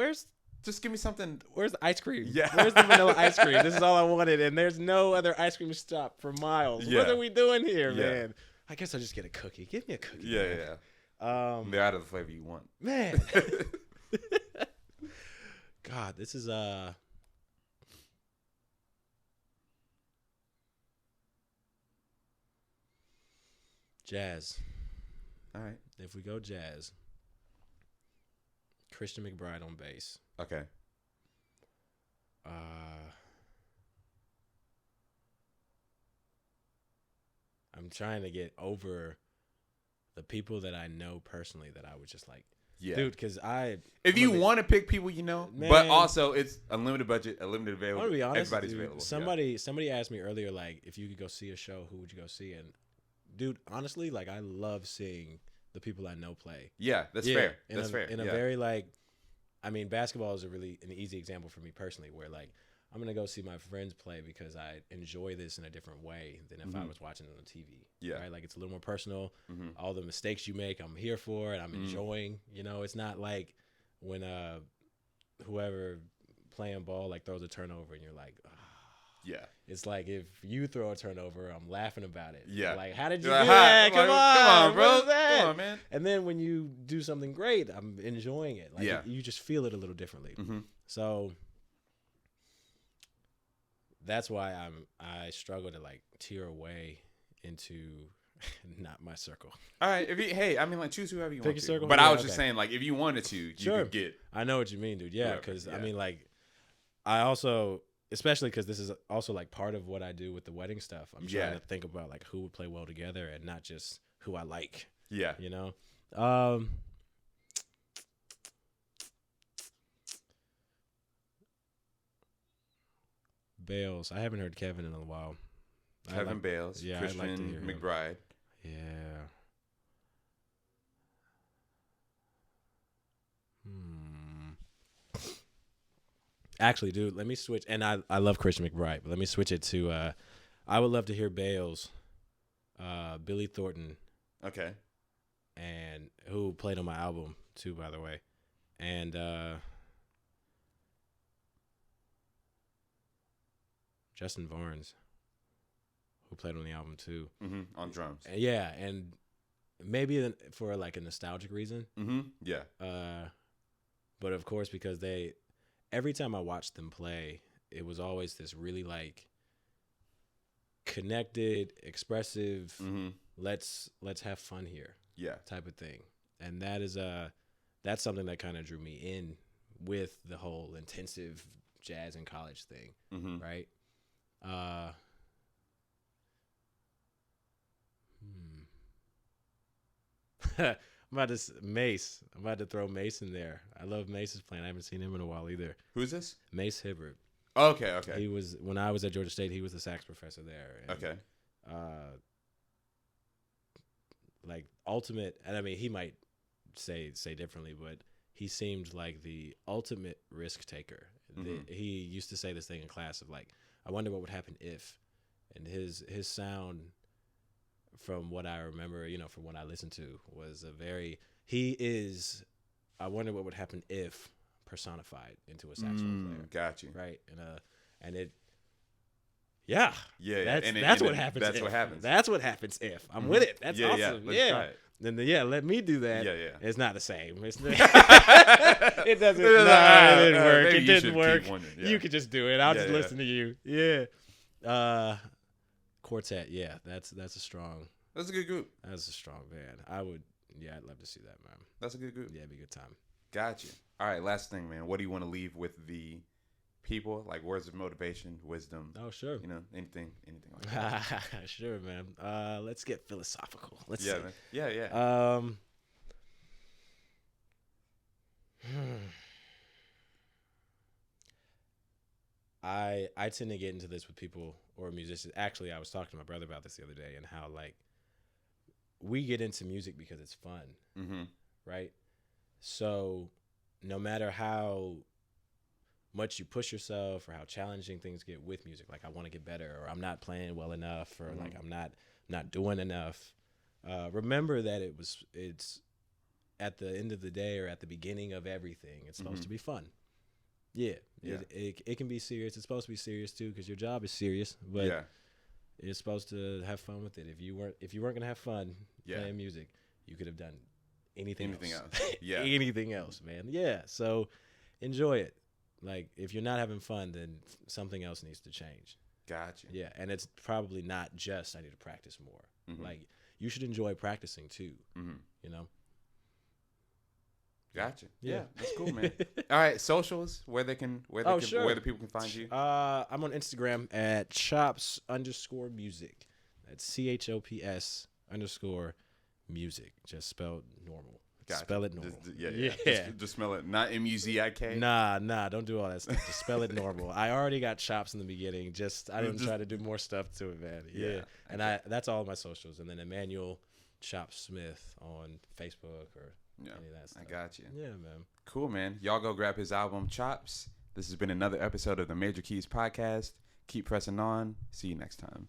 S1: just give me something.
S2: Where's the ice cream?
S1: Yeah.
S2: Where's the vanilla ice cream? This is all I wanted, and there's no other ice cream shop for miles.
S1: Yeah.
S2: What are we doing here, man? I guess I'll just get a cookie. Give me a cookie.
S1: Yeah. They're out of the flavor you want.
S2: Man. God, this is jazz.
S1: All right.
S2: If we go jazz, Christian McBride on bass.
S1: Okay.
S2: I'm trying to get over the people that I know personally that I would just like.
S1: Yeah.
S2: Dude, because
S1: if you want to pick people you know, man, but also it's unlimited budget, unlimited available.
S2: I want to be honest,
S1: everybody's
S2: dude,
S1: available.
S2: Somebody asked me earlier, like, if you could go see a show, who would you go see? And dude, honestly, like, I love seeing the people I know play.
S1: Yeah, that's fair. That's fair.
S2: In a very, like, I mean, basketball is an easy example for me personally, where, like, I'm going to go see my friends play because I enjoy this in a different way than if I was watching it on TV.
S1: Yeah.
S2: Right? Like, it's a little more personal. All the mistakes you make, I'm here for it. I'm enjoying. You know, it's not like when whoever playing ball, like, throws a turnover and you're like, oh.
S1: Yeah.
S2: It's like if you throw a turnover, I'm laughing about it.
S1: Yeah.
S2: Like, how did you do that? Come on,
S1: bro.
S2: Come
S1: on, man.
S2: And then when you do something great, I'm enjoying it. Like, you just feel it a little differently. So that's why I struggle to, like, tear away into not my circle.
S1: All right. I mean, like, choose whoever you want
S2: your
S1: to.
S2: Circle.
S1: But I was just saying, like, if you wanted to, you could get.
S2: I know what you mean, dude. Yeah, because I mean, like, I also, especially because this is also, like, part of what I do with the wedding stuff. I'm trying to think about, like, who would play well together and not just who I like.
S1: Yeah.
S2: You know? Bales. I haven't heard Kevin in a while.
S1: Kevin Bales.
S2: Yeah,
S1: Christian
S2: I'd like to hear him.
S1: McBride.
S2: Yeah. Actually, dude, let me switch. And I love Christian McBride, but let me switch it to I would love to hear Bales, Billy Thornton.
S1: Okay.
S2: And who played on my album too, by the way. And Justin Barnes, who played on the album too.
S1: On drums.
S2: Yeah, and maybe for like a nostalgic reason.
S1: Yeah.
S2: But of course, because every time I watched them play, it was always this really like connected, expressive, let's have fun here, type of thing. And that's something that kind of drew me in with the whole intensive jazz in college thing, right? I'm about to throw Mace in there. I love Mace's playing. I haven't seen him in a while either.
S1: Who is this?
S2: Mace Hibbert.
S1: Okay.
S2: He was, when I was at Georgia State, he was the sax professor there. And,
S1: okay.
S2: Like ultimate, and I mean, he might say differently, but he seemed like the ultimate risk taker. He used to say this thing in class of like, I wonder what would happen if, and his sound, from what I remember, from what I listened to, was I wonder what would happen if personified into a saxophone player.
S1: Got you.
S2: Right. And it, yeah. That's what happens.
S1: That's what happens.
S2: That's what happens if. I'm with it. That's awesome.
S1: Yeah. Let's try it.
S2: Then let me do that.
S1: Yeah.
S2: It's not the same. It doesn't. It didn't work. It didn't work. Yeah. You could just do it. I'll just listen to you. Yeah. Quartet. Yeah. That's a strong.
S1: That's a good group.
S2: That's a strong band. I'd love to see that, man.
S1: That's a good group.
S2: Yeah, it'd be a good time.
S1: Gotcha. All right, last thing, man. What do you want to leave with the people? Like words of motivation, wisdom.
S2: Oh, sure.
S1: Anything like that.
S2: Sure, man. Let's get philosophical. Let's see.
S1: Man. Yeah.
S2: I tend to get into this with people or musicians. Actually, I was talking to my brother about this the other day, and how like we get into music because it's fun, right? So no matter how much you push yourself or how challenging things get with music, like I want to get better, or I'm not playing well enough, or like I'm not doing enough. Remember that it's at the end of the day, or at the beginning of everything, it's supposed to be fun. Yeah. It can be serious. It's supposed to be serious too, because your job is serious. But you're supposed to have fun with it. If you weren't gonna have fun playing music, you could have done anything else. Yeah. Anything else, man. Yeah. So enjoy it. Like if you're not having fun, then something else needs to change.
S1: Gotcha.
S2: Yeah, and it's probably not just I need to practice more. Like you should enjoy practicing too.
S1: Gotcha. Yeah, that's cool, man. All right, socials, where the people can find you.
S2: I'm on Instagram at chops_music. That's CHOPS_music. Just spelled normal. Gotcha. Spell it normal.
S1: Just spell it, not MUZIK.
S2: Nah, don't do all that stuff. Just spell it normal. I already got chops in the beginning. I didn't try to do more stuff to it, man. Yeah. And that's all of my socials. And then Emmanuel Chops Smith on Facebook or any of that stuff.
S1: I got you.
S2: Yeah, man.
S1: Cool, man. Y'all go grab his album, Chops. This has been another episode of the Major Keyz podcast. Keep pressing on. See you next time.